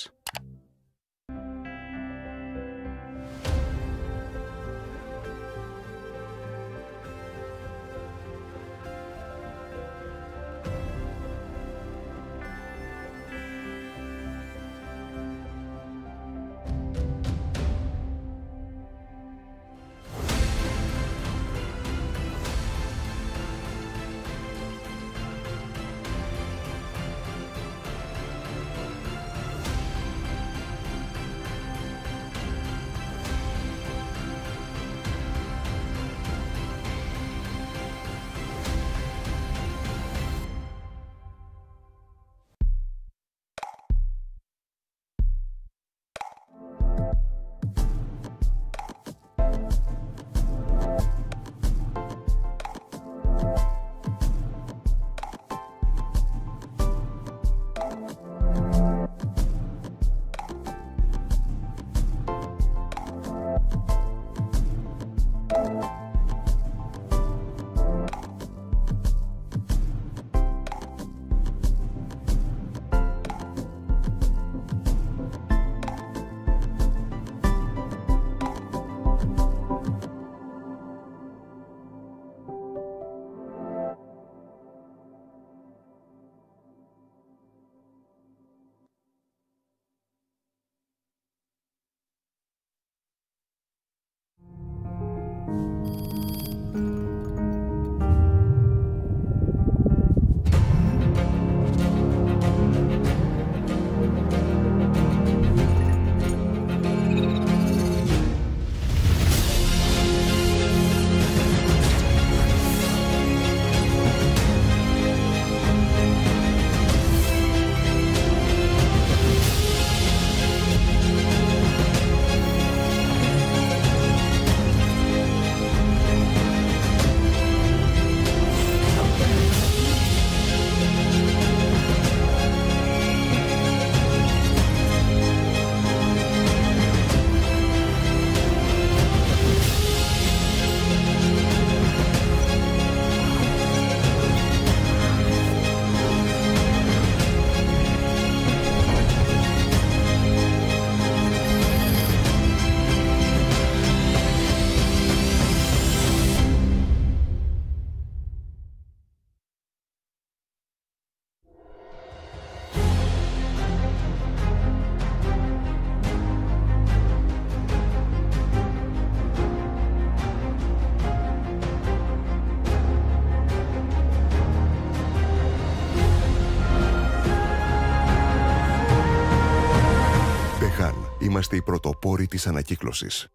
είμαστε οι πρωτοπόροι της ανακύκλωσης.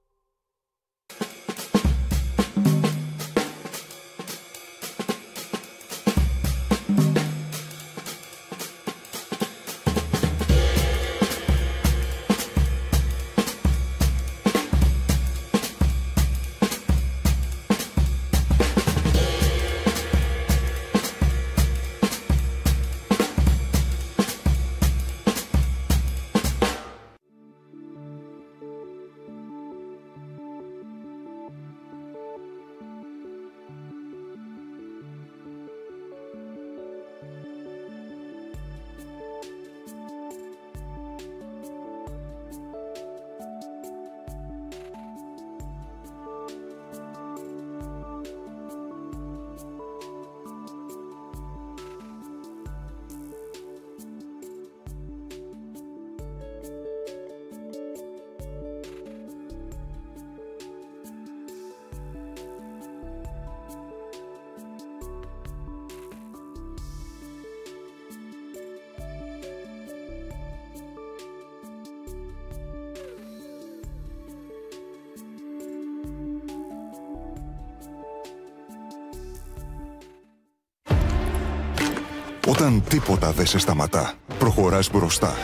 Όταν τίποτα δεν σε σταματά, προχωράς μπροστά.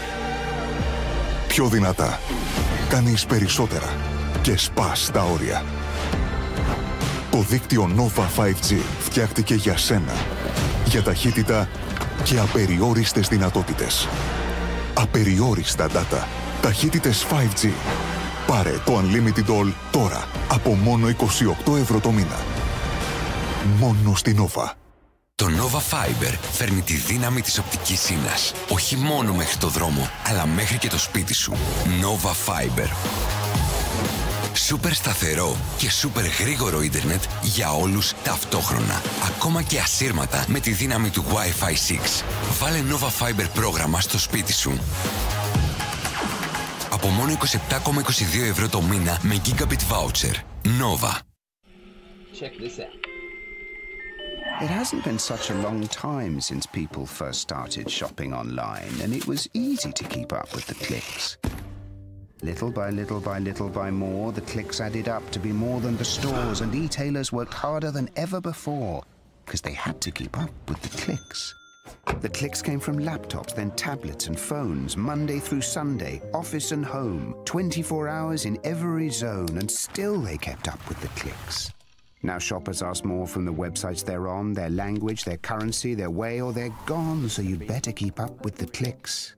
Πιο δυνατά. Κάνεις περισσότερα. Και σπάς τα όρια. Το δίκτυο Nova 5G φτιάχτηκε για σένα. Για ταχύτητα και απεριόριστες δυνατότητες. Απεριόριστα data. Ταχύτητες 5G. Πάρε το Unlimited All τώρα από μόνο 28 ευρώ το μήνα. Μόνο στην Nova. Το Nova Fiber φέρνει τη δύναμη της οπτικής ίνας. Όχι μόνο μέχρι το δρόμο, αλλά μέχρι και το σπίτι σου. Nova Fiber. Σούπερ σταθερό και σούπερ γρήγορο ίντερνετ για όλους ταυτόχρονα. Ακόμα και ασύρματα με τη δύναμη του Wi-Fi 6. Βάλε Nova Fiber πρόγραμμα στο σπίτι σου. Από μόνο 27,22 ευρώ το μήνα με Gigabit Voucher. Nova. Check this out. It hasn't been such a long time since people first started shopping online, and it was easy to keep up with the clicks. Little by little by little by more, the clicks added up to be more than the stores, and e-tailers worked harder than ever before, because they had to keep up with the clicks. The clicks came from laptops, then tablets and phones, Monday through Sunday, office and home, 24 hours in every zone, and still they kept up with the clicks. Now shoppers ask more from the websites they're on, their language, their currency, their way, or they're gone, so you'd better keep up with the clicks.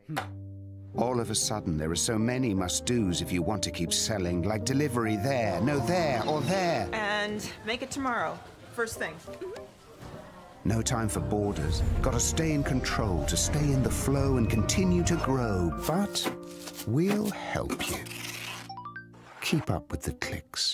All of a sudden, there are so many must-dos if you want to keep selling, like delivery there, no there, or there. And make it tomorrow. First thing. No time for borders. Gotta stay in control, to stay in the flow and continue to grow. But we'll help you. Keep up with the clicks.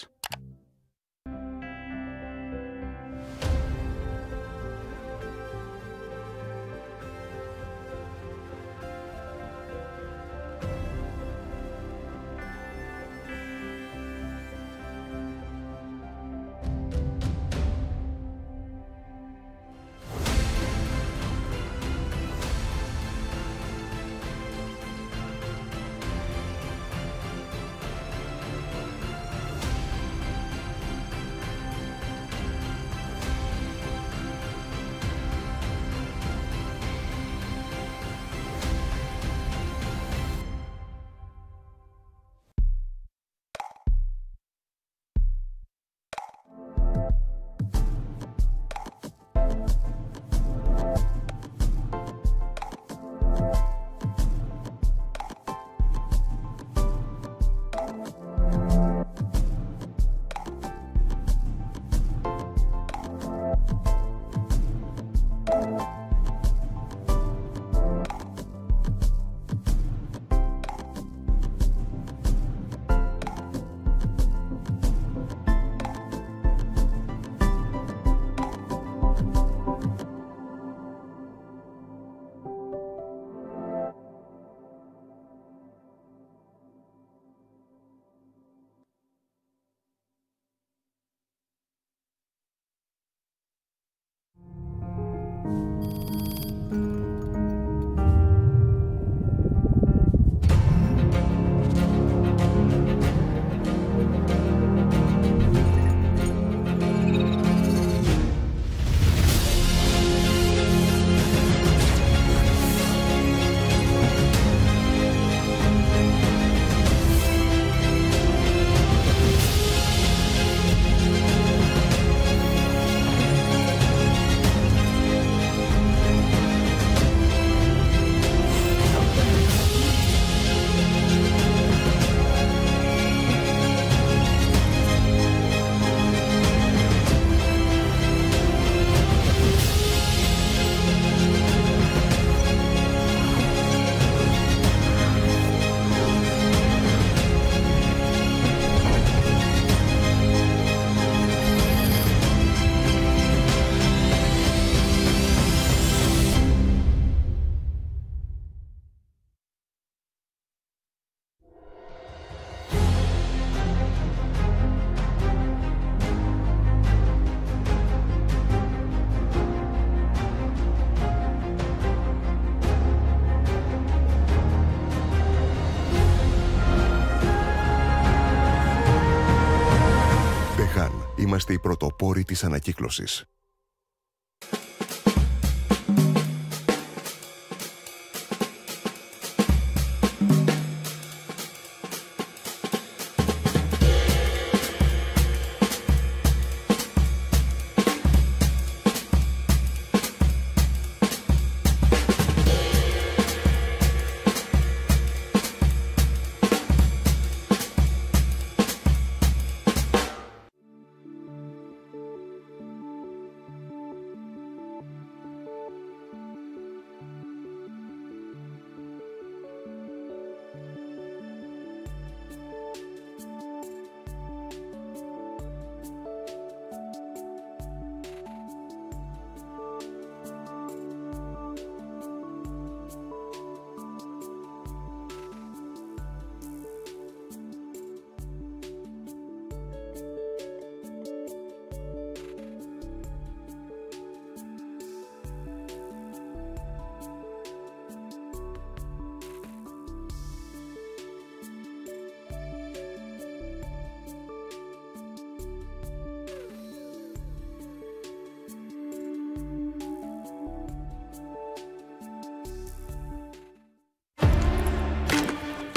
Είμαστε οι πρωτοπόροι της ανακύκλωσης.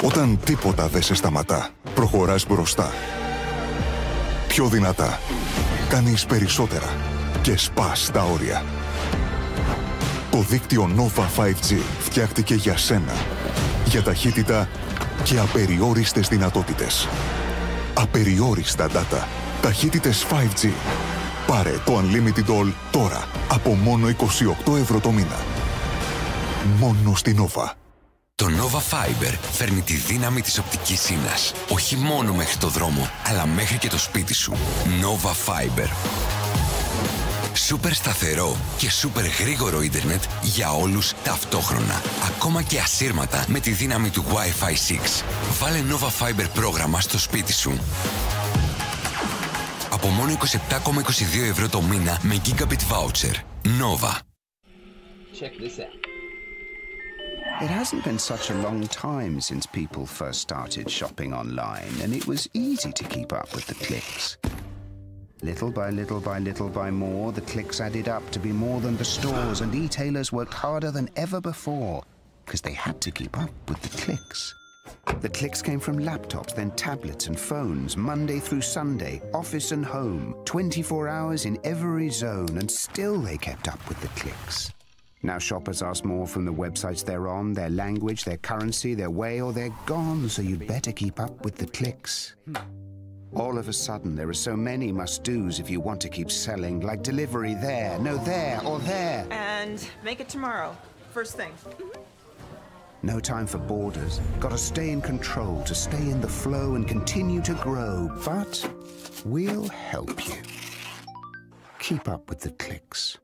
Όταν τίποτα δεν σε σταματά, προχωράς μπροστά. Πιο δυνατά. Κάνεις περισσότερα. Και σπάς τα όρια. Το δίκτυο Nova 5G φτιάχτηκε για σένα. Για ταχύτητα και απεριόριστες δυνατότητες. Απεριόριστα data. Ταχύτητες 5G. Πάρε το Unlimited All τώρα. Από μόνο 28 ευρώ το μήνα. Μόνο στη Nova. Το Nova Fiber φέρνει τη δύναμη της οπτικής ίνας. Όχι μόνο μέχρι το δρόμο, αλλά μέχρι και το σπίτι σου. Nova Fiber. Σούπερ σταθερό και σούπερ γρήγορο ίντερνετ για όλους ταυτόχρονα. Ακόμα και ασύρματα με τη δύναμη του Wi-Fi 6. Βάλε Nova Fiber πρόγραμμα στο σπίτι σου. Από μόνο 27,22 ευρώ το μήνα με Gigabit Voucher. Nova. Check this out. It hasn't been such a long time since people first started shopping online, and it was easy to keep up with the clicks. Little by little by little by more, the clicks added up to be more than the stores, and e-tailers worked harder than ever before, because they had to keep up with the clicks. The clicks came from laptops, then tablets and phones, Monday through Sunday, office and home, 24 hours in every zone, and still they kept up with the clicks. Now shoppers ask more from the websites they're on, their language, their currency, their way, or they're gone, so you'd better keep up with the clicks. All of a sudden, there are so many must-dos if you want to keep selling, like delivery there, no there, or there. And make it tomorrow. First thing. No time for borders. Gotta stay in control, to stay in the flow and continue to grow. But we'll help you. Keep up with the clicks.